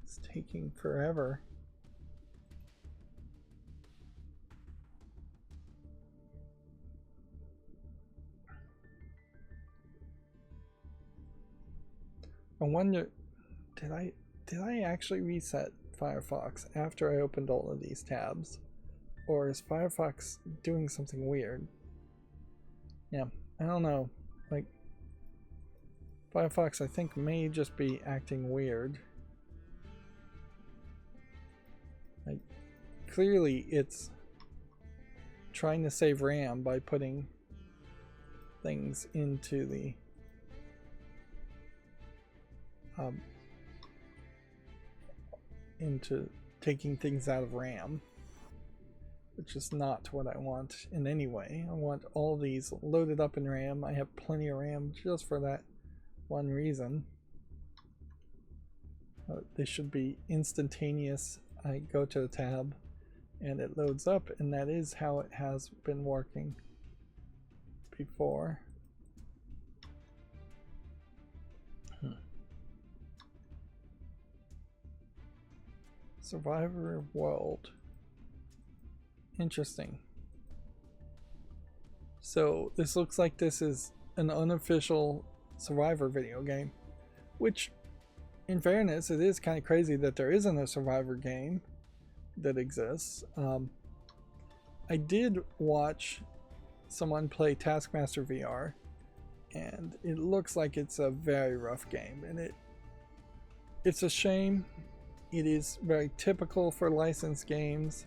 S1: It's taking forever. I wonder, did I actually reset Firefox after I opened all of these tabs? Or is Firefox doing something weird? Yeah, I don't know. Like, Firefox I think may just be acting weird. Like, clearly it's trying to save RAM by putting things into the into taking things out of RAM, which is not what I want in any way. I want all these loaded up in RAM. I have plenty of RAM just for that one reason. They should be instantaneous. I go to the tab and it loads up, and that is how it has been working before. Survivor World. Interesting. So this looks like this is an unofficial Survivor video game, which in fairness, it is kind of crazy that there isn't a Survivor game that exists. I did watch someone play Taskmaster VR, and it looks like it's a very rough game, and it's a shame. It is very typical for licensed games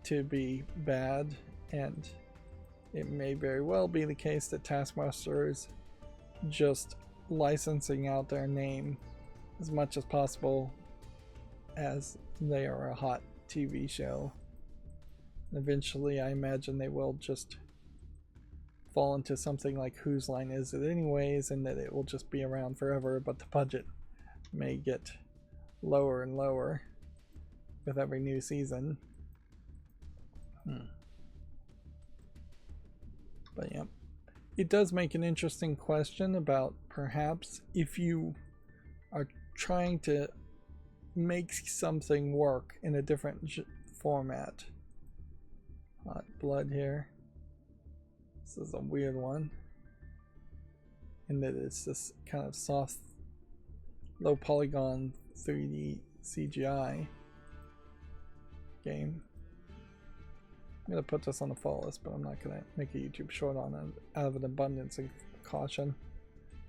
S1: to be bad, and it may very well be the case that Taskmaster is just licensing out their name as much as possible as they are a hot TV show. Eventually, I imagine they will just fall into something like Whose Line Is It Anyways, and that it will just be around forever, but the budget may get lower and lower with every new season. But yeah, it does make an interesting question about perhaps if you are trying to make something work in a different format. Hot blood here. This is a weird one, in that it's this kind of soft, low polygon 3D CGI game. I'm gonna put this on the follow list, but I'm not gonna make a YouTube short on it out of an abundance of caution.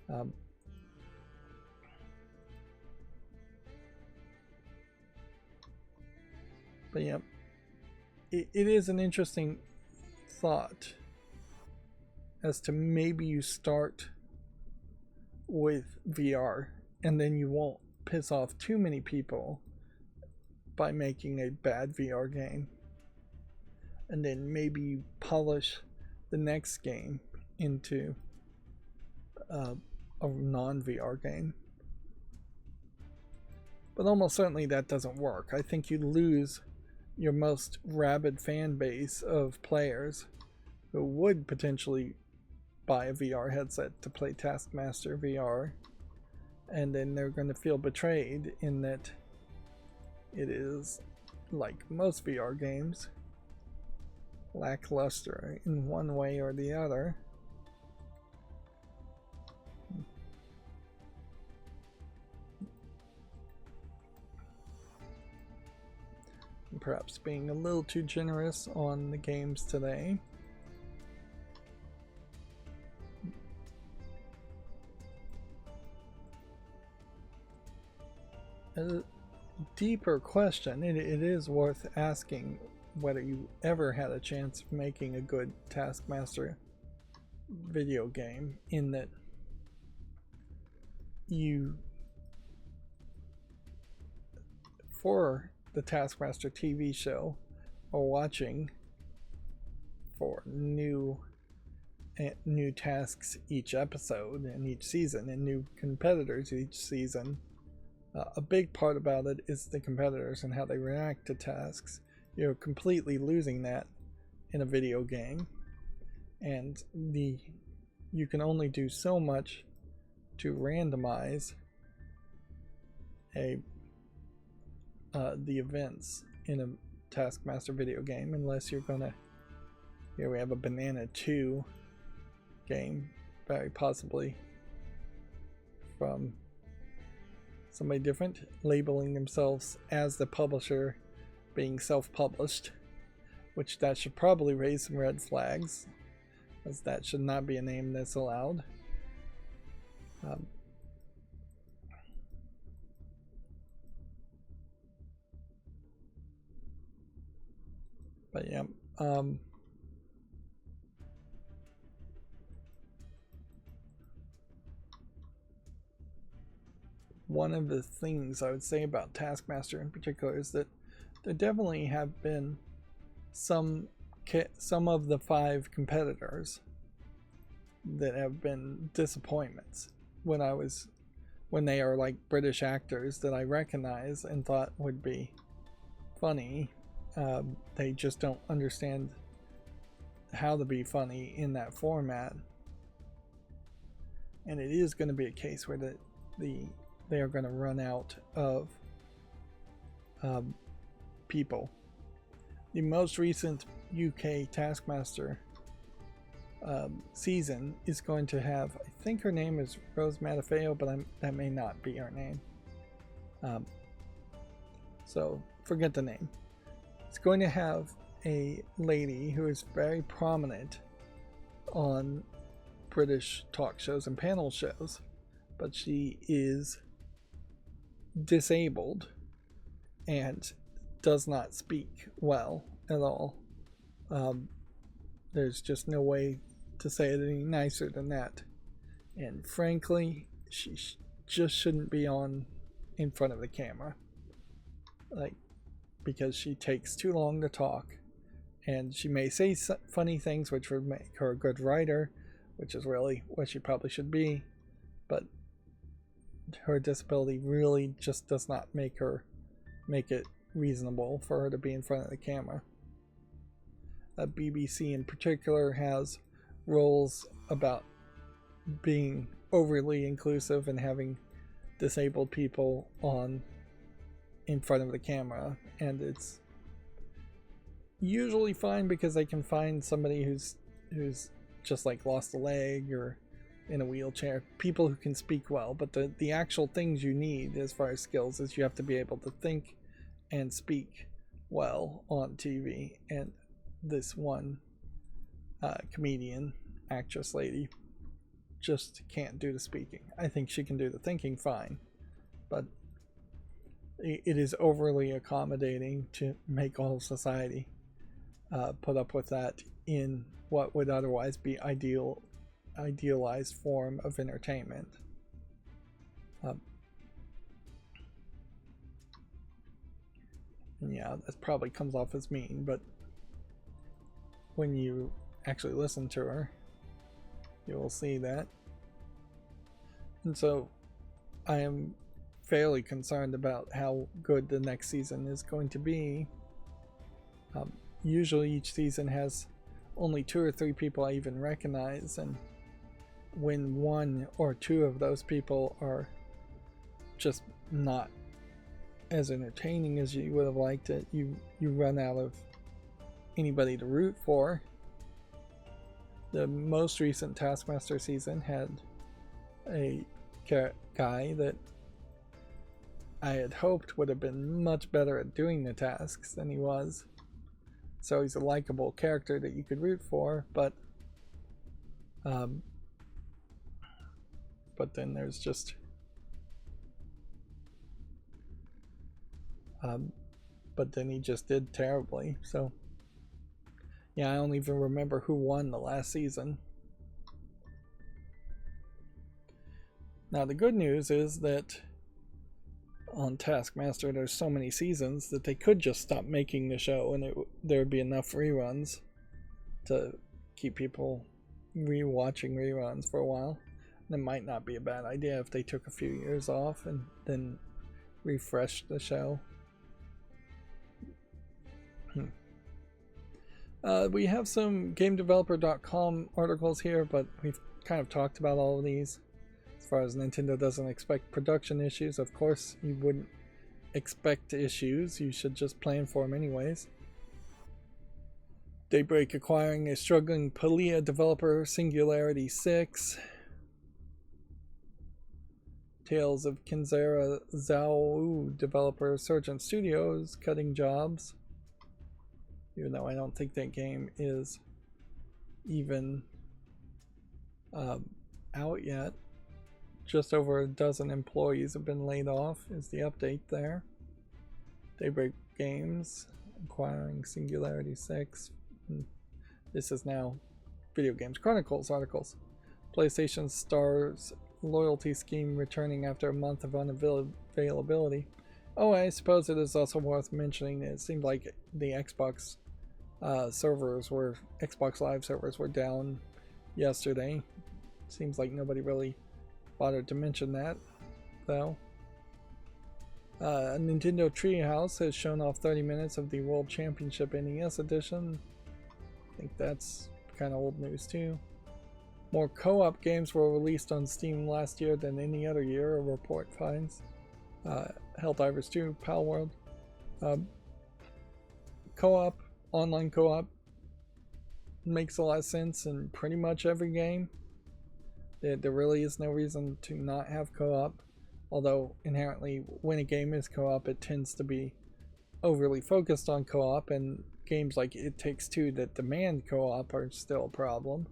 S1: But yeah, it is an interesting thought as to maybe you start with VR and then you won't piss off too many people by making a bad VR game, and then maybe you polish the next game into a non-VR game. But almost certainly that doesn't work. I think you lose your most rabid fan base of players who would potentially buy a VR headset to play Taskmaster VR, and then they're going to feel betrayed in that it is, like most VR games, lackluster in one way or the other. Perhaps being a little too generous on the games today. A deeper question, it is worth asking whether you ever had a chance of making a good Taskmaster video game, in that you, for the Taskmaster TV show, are watching for new new tasks each episode and each season, and new competitors each season. A big part about it is the competitors and how they react to tasks. You're completely losing that in a video game, and you can only do so much to randomize the events in a Taskmaster video game, unless you're gonna. Here we have a Banana 2 game, very possibly from somebody different, labeling themselves as the publisher, being self-published, which that should probably raise some red flags, as that should not be a name that's allowed. But yeah, one of the things I would say about Taskmaster in particular is that there definitely have been some of the 5 competitors that have been disappointments when they are like British actors that I recognize and thought would be funny. They just don't understand how to be funny in that format, and it is going to be a case where they are going to run out of people. The most recent UK Taskmaster season is going to have, I think her name is Rose Matafeo, but that may not be her name. So forget the name. It's going to have a lady who is very prominent on British talk shows and panel shows, but she is disabled and does not speak well at all. There's just no way to say it any nicer than that. And frankly, she just shouldn't be on in front of the camera. Because she takes too long to talk, and she may say funny things which would make her a good writer, which is really what she probably should be, but her disability really just does not make it reasonable for her to be in front of the camera. BBC in particular has rules about being overly inclusive and having disabled people in front of the camera, and it's usually fine because they can find somebody who's just like lost a leg or in a wheelchair, people who can speak well, but the actual things you need as far as skills is you have to be able to think and speak well on TV, and this one comedian actress lady just can't do the speaking. I think she can do the thinking fine, but it is overly accommodating to make all society put up with that in what would otherwise be idealized form of entertainment. And yeah, that probably comes off as mean, but when you actually listen to her, you will see that. And so I am fairly concerned about how good the next season is going to be. Usually each season has only 2 or 3 people I even recognize, and when 1 or 2 of those people are just not as entertaining as you would have liked it, you run out of anybody to root for. The most recent Taskmaster season had a guy that I had hoped would have been much better at doing the tasks than he was. So he's a likable character that you could root for, but then there's just but then he just did terribly. So yeah, I don't even remember who won the last season. Now the good news is that on Taskmaster there's so many seasons that they could just stop making the show and there would be enough reruns to keep people re-watching reruns for a while. And it might not be a bad idea if they took a few years off and then refreshed the show. We have some GameDeveloper.com articles here, but we've kind of talked about all of these. As far as Nintendo doesn't expect production issues, of course you wouldn't expect issues, you should just plan for them anyways. Daybreak acquiring a struggling Palia developer, Singularity 6. Tales of Kinzera Zhao developer, Surgeon Studios, cutting jobs. Even though I don't think that game is even out yet. Just over a dozen employees have been laid off, is the update there. Daybreak Games acquiring Singularity 6. This is now Video Games Chronicles articles. PlayStation Stars loyalty scheme returning after a month of unavailability. Oh, I suppose it is also worth mentioning that it seemed like the Xbox Xbox Live servers were down yesterday. Seems like nobody really bothered to mention that, though. Nintendo Treehouse has shown off 30 minutes of the World Championship NES edition. I think that's kind of old news too. More co-op games were released on Steam last year than any other year, a report finds. Helldivers 2, Pal World. Co-op, online co-op, makes a lot of sense in pretty much every game. There really is no reason to not have co-op, although inherently when a game is co-op it tends to be overly focused on co-op, and games like It Takes Two that demand co-op are still a problem.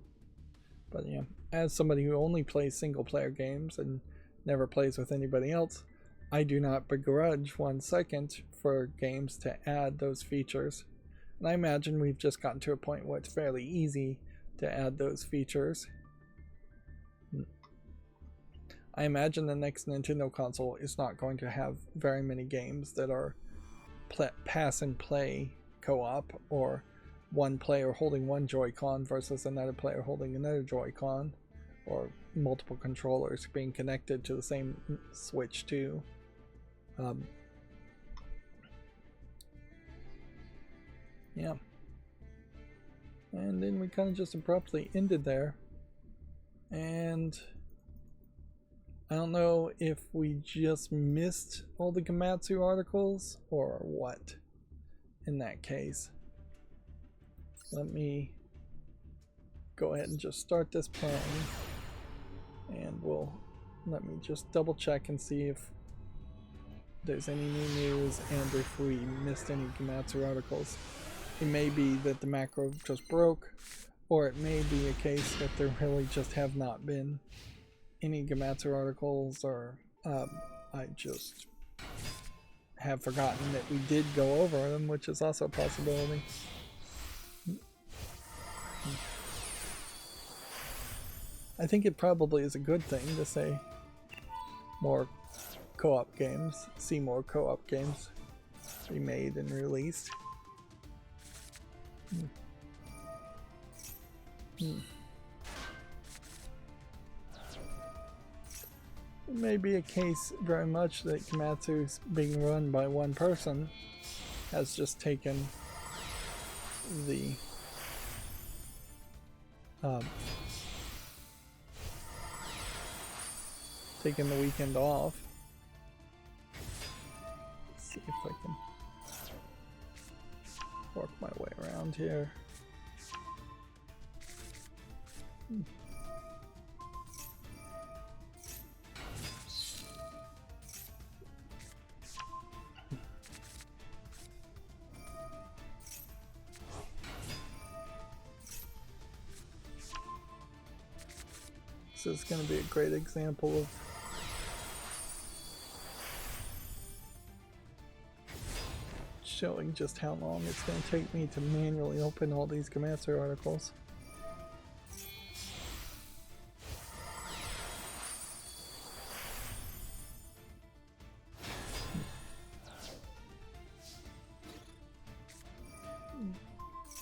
S1: But yeah, as somebody who only plays single player games and never plays with anybody else, I do not begrudge 1 second for games to add those features. And I imagine we've just gotten to a point where it's fairly easy to add those features. I imagine the next Nintendo console is not going to have very many games that are pass and play co-op, or one player holding one Joy-Con versus another player holding another Joy-Con, or multiple controllers being connected to the same Switch too. Yeah. And then we kind of just abruptly ended there. And I don't know if we just missed all the Gamatsu articles or what in that case. Let me go ahead and just start this playing, and let me just double check and see if there's any new news and if we missed any Gamatsu articles. It may be that the macro just broke, or it may be a case that there really just have not been any Gamatsu articles, or I just have forgotten that we did go over them, which is also a possibility. I think it probably is a good thing to say more co-op games, see more co-op games be made and released. It may be a case very much that Gamatsu's being run by one person has just taken the weekend off. Let's see if I can work my way around here. This is going to be a great example of showing just how long it's going to take me to manually open all these Gamatsu articles.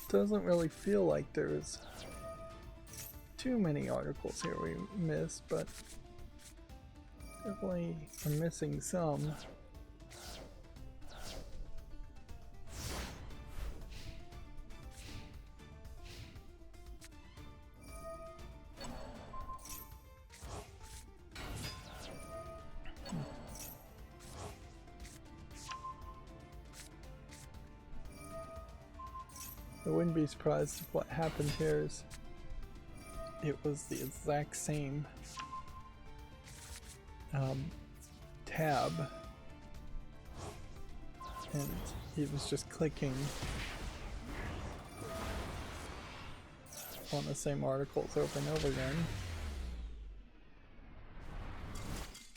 S1: Doesn't really feel like there's too many articles here we missed, but definitely are missing some. I wouldn't be surprised if what happened here is it was the exact same tab, and it was just clicking on the same articles over and over again,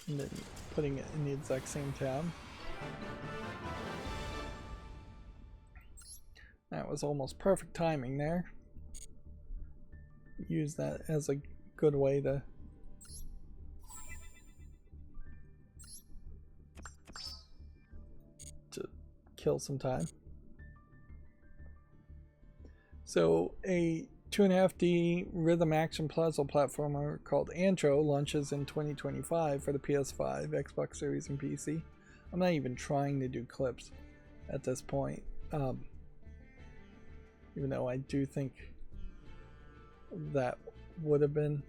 S1: and then putting it in the exact same tab. That was almost perfect timing there. Use that as a good way to kill some time. So a 2.5D rhythm action puzzle platformer called Antro launches in 2025 for the PS5, Xbox Series, and PC. I'm not even trying to do clips at this point, even though I do think that would have been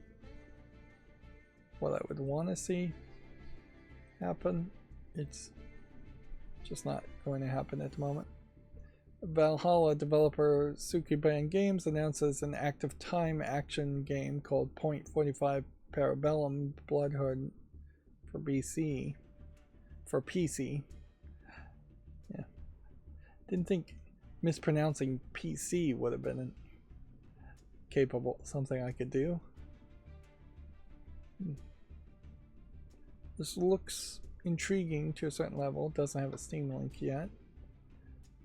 S1: what I would want to see happen. It's just not going to happen at the moment. Valhalla developer Sukiban Games announces an active time action game called .45 Parabellum Bloodhood for PC. Yeah. Didn't think mispronouncing PC would have been capable, something I could do. This looks intriguing to a certain level. Doesn't have a Steam link yet.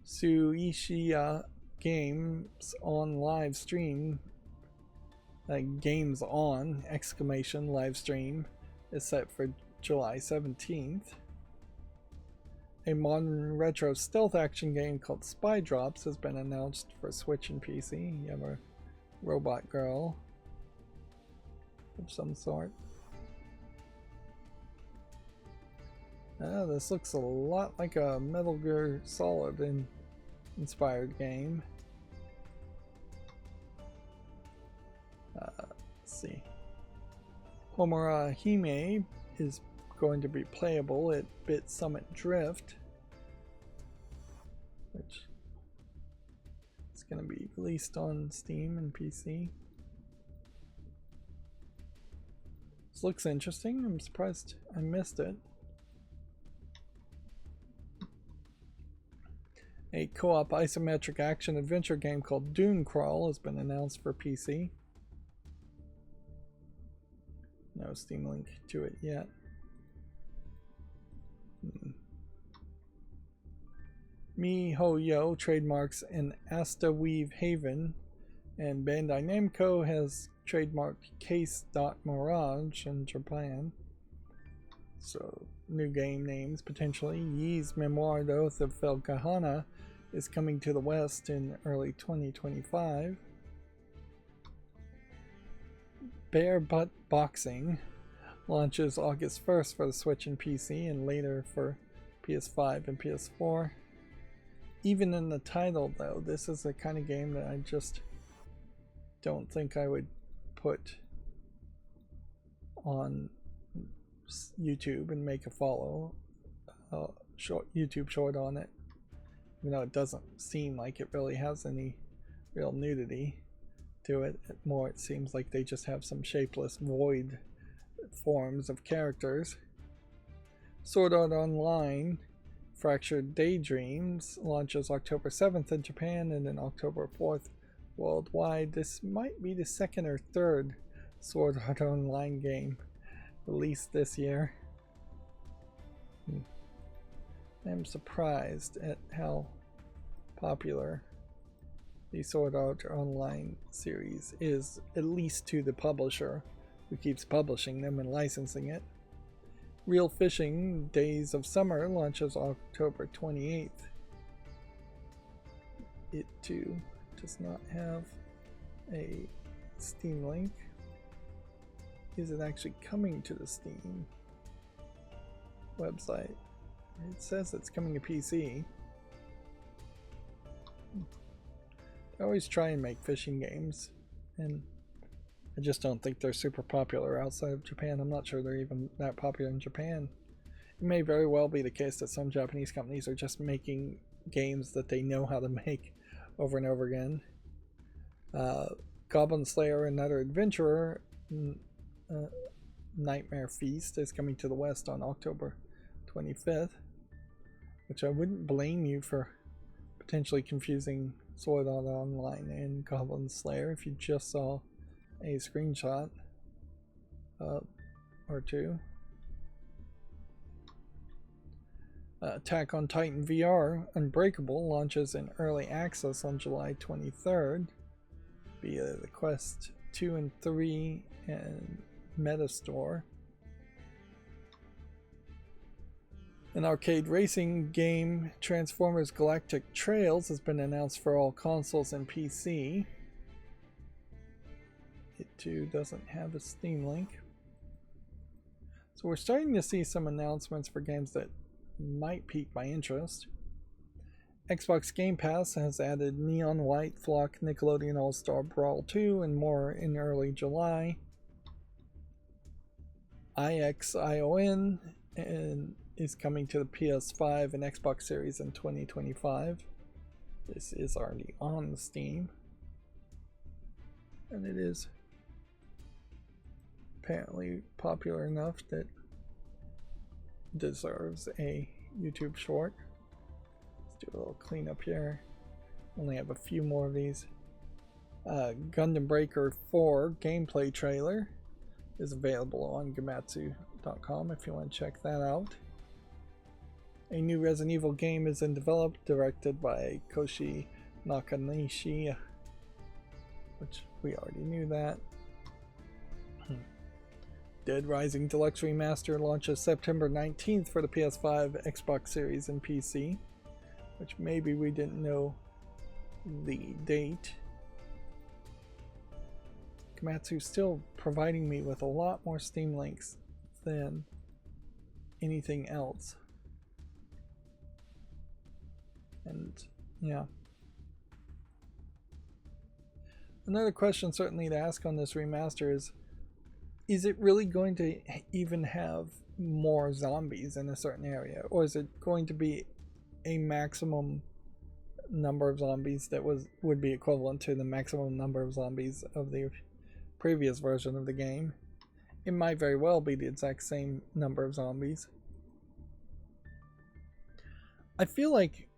S1: Suishiya Games on live stream, games on exclamation live stream, is set for July 17th. A modern retro stealth action game called Spy Drops has been announced for Switch and PC. You have a robot girl of some sort. This looks a lot like a Metal Gear Solid inspired game. Let's see. Homura Hime is going to be playable at Bit Summit Drift, which is going to be released on Steam and PC. This looks interesting. I'm surprised I missed it. A co-op isometric action adventure game called Dune Crawl has been announced for PC. No Steam link to it yet. MiHoYo trademarks an Asta Weave Haven, and Bandai Namco has trademarked Case.Mirage in Japan. So, new game names potentially. Yi's Memoir the Oath of Felgahana is coming to the West in early 2025. Bare Butt Boxing launches August 1st for the Switch and PC, and later for PS5 and PS4. Even in the title, though, this is the kind of game that I just don't think I would put on YouTube and make a YouTube short on it, even though it doesn't seem like it really has any real nudity to it. More, it seems like they just have some shapeless void forms of characters. Sword Art Online Fractured Daydreams launches October 7th in Japan and then October 4th worldwide. This might be the second or third Sword Art Online game released this year. I'm surprised at how popular the Sword Art Online series is, at least to the publisher who keeps publishing them and licensing it. Real Fishing Days of Summer launches October 28th. It too does not have a Steam link. is it actually coming to the Steam website? It says it's coming to PC. I always try and make fishing games, and I just don't think they're super popular outside of Japan. I'm not sure they're even that popular in Japan. It may very well be the case that some Japanese companies are just making games that they know how to make over and over again. Goblin Slayer, Another Adventurer, Nightmare Feast is coming to the West on October 25th, which I wouldn't blame you for potentially confusing Sword Art Online and Goblin Slayer if you just saw a screenshot or two. Attack on Titan VR Unbreakable launches in early access on July 23rd via the Quest 2 and 3 and Metastore. An arcade racing game, Transformers Galactic Trails, has been announced for all consoles and PC. It too doesn't have a Steam link. So we're starting to see some announcements for games that might pique my interest. Xbox Game Pass has added Neon White, Flock, Nickelodeon All-Star Brawl 2, and more in early July. IXION is coming to the PS5 and Xbox Series in 2025. This is already on Steam, and it is apparently popular enough that it deserves a YouTube short. Let's do a little cleanup here. Only have a few more of these. Gundam Breaker 4 gameplay trailer is available on Gematsu.com if you want to check that out. A new Resident Evil game is in development, directed by Koshi Nakanishi, which we already knew that. Dead Rising Deluxe Remaster launches September 19th for the PS5, Xbox Series, and PC, which maybe we didn't know the date. Gematsu's still providing me with a lot more Steam links than anything else. And yeah. Another question certainly to ask on this remaster is it really going to even have more zombies in a certain area? Or is it going to be a maximum number of zombies that would be equivalent to the maximum number of zombies of the previous version of the game? It might very well be the exact same number of zombies. I feel like,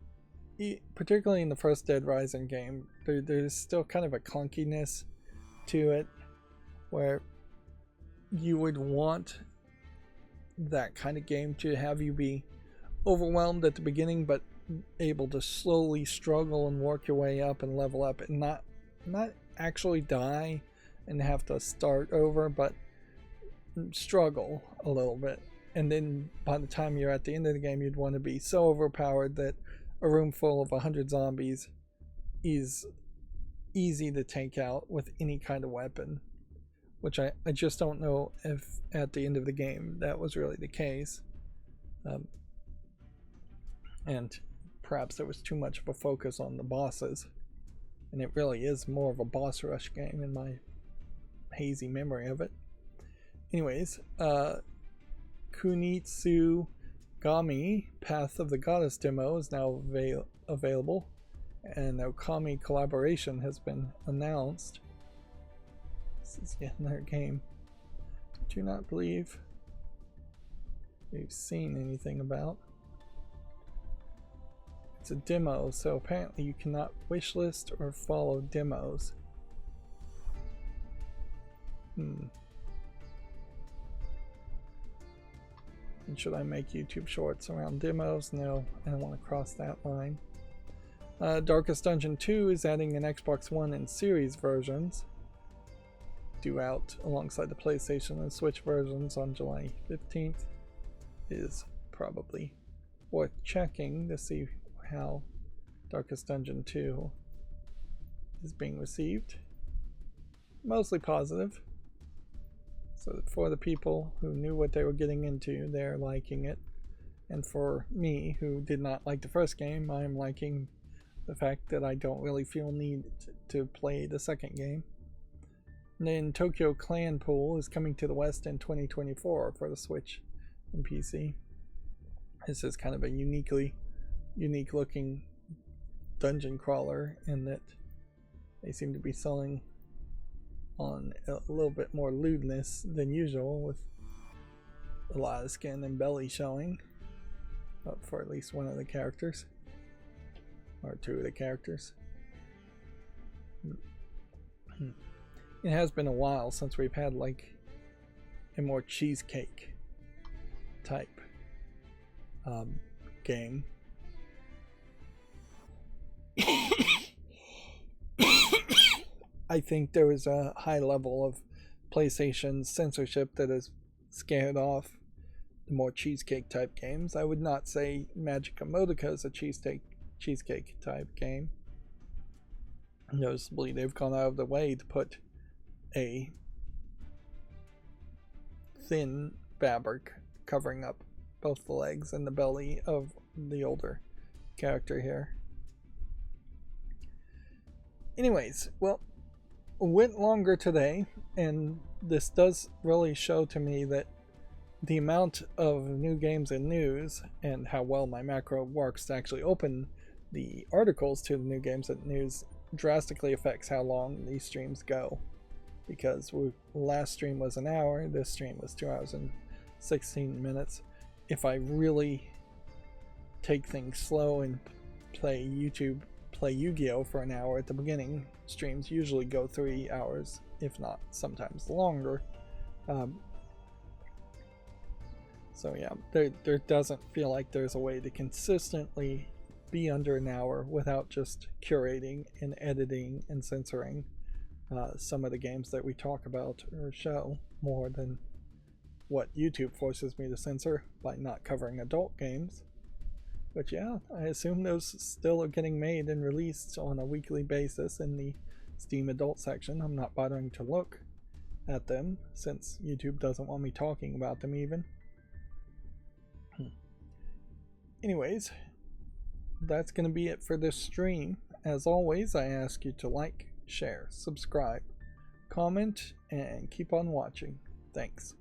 S1: particularly in the first Dead Rising game, there's still kind of a clunkiness to it where you would want that kind of game to have you be overwhelmed at the beginning but able to slowly struggle and work your way up and level up and not actually die and have to start over, but struggle a little bit. And then by the time you're at the end of the game, you'd want to be so overpowered that a room full of 100 zombies is easy to take out with any kind of weapon, which I just don't know if at the end of the game that was really the case. And perhaps there was too much of a focus on the bosses, and it really is more of a boss rush game in my hazy memory of it. Anyways, Kunitsu Gami Path of the Goddess demo is now available, and Okami collaboration has been announced. This is yet another game I do not believe we've seen anything about. It's a demo, so apparently you cannot wishlist or follow demos. And should I make YouTube shorts around demos? No, I don't want to cross that line. Darkest Dungeon 2 is adding an Xbox One and Series versions, due out alongside the PlayStation and Switch versions on July 15th. It is probably worth checking to see how Darkest Dungeon 2 is being received. Mostly positive. So for the people who knew what they were getting into, they're liking it. And for me, who did not like the first game, I'm liking the fact that I don't really feel need to play the second game. And then Tokyo Clan Pool is coming to the West in 2024 for the Switch and PC. This is kind of a unique looking dungeon crawler in that they seem to be selling on a little bit more lewdness than usual, with a lot of skin and belly showing up for at least one of the characters, or two of the characters. It has been a while since we've had like a more cheesecake type game. I think there was a high level of PlayStation censorship that has scared off the more cheesecake type games. I would not say Magica Modica is a cheesecake type game. Noticeably, they've gone out of the way to put a thin fabric covering up both the legs and the belly of the older character here. Anyways, well, went longer today, and this does really show to me that the amount of new games and news, and how well my macro works to actually open the articles to the new games and news, drastically affects how long these streams go. Because last stream was an hour, this stream was 2 hours and 16 minutes. If I really take things slow and play Yu-Gi-Oh for an hour at the beginning, streams usually go 3 hours, if not sometimes longer. So yeah, there doesn't feel like there's a way to consistently be under an hour without just curating and editing and censoring some of the games that we talk about or show, more than what YouTube forces me to censor by not covering adult games. But yeah, I assume those still are getting made and released on a weekly basis in the Steam adult section. I'm not bothering to look at them since YouTube doesn't want me talking about them even. Anyways, that's going to be it for this stream. As always, I ask you to like, share, subscribe, comment, and keep on watching. Thanks.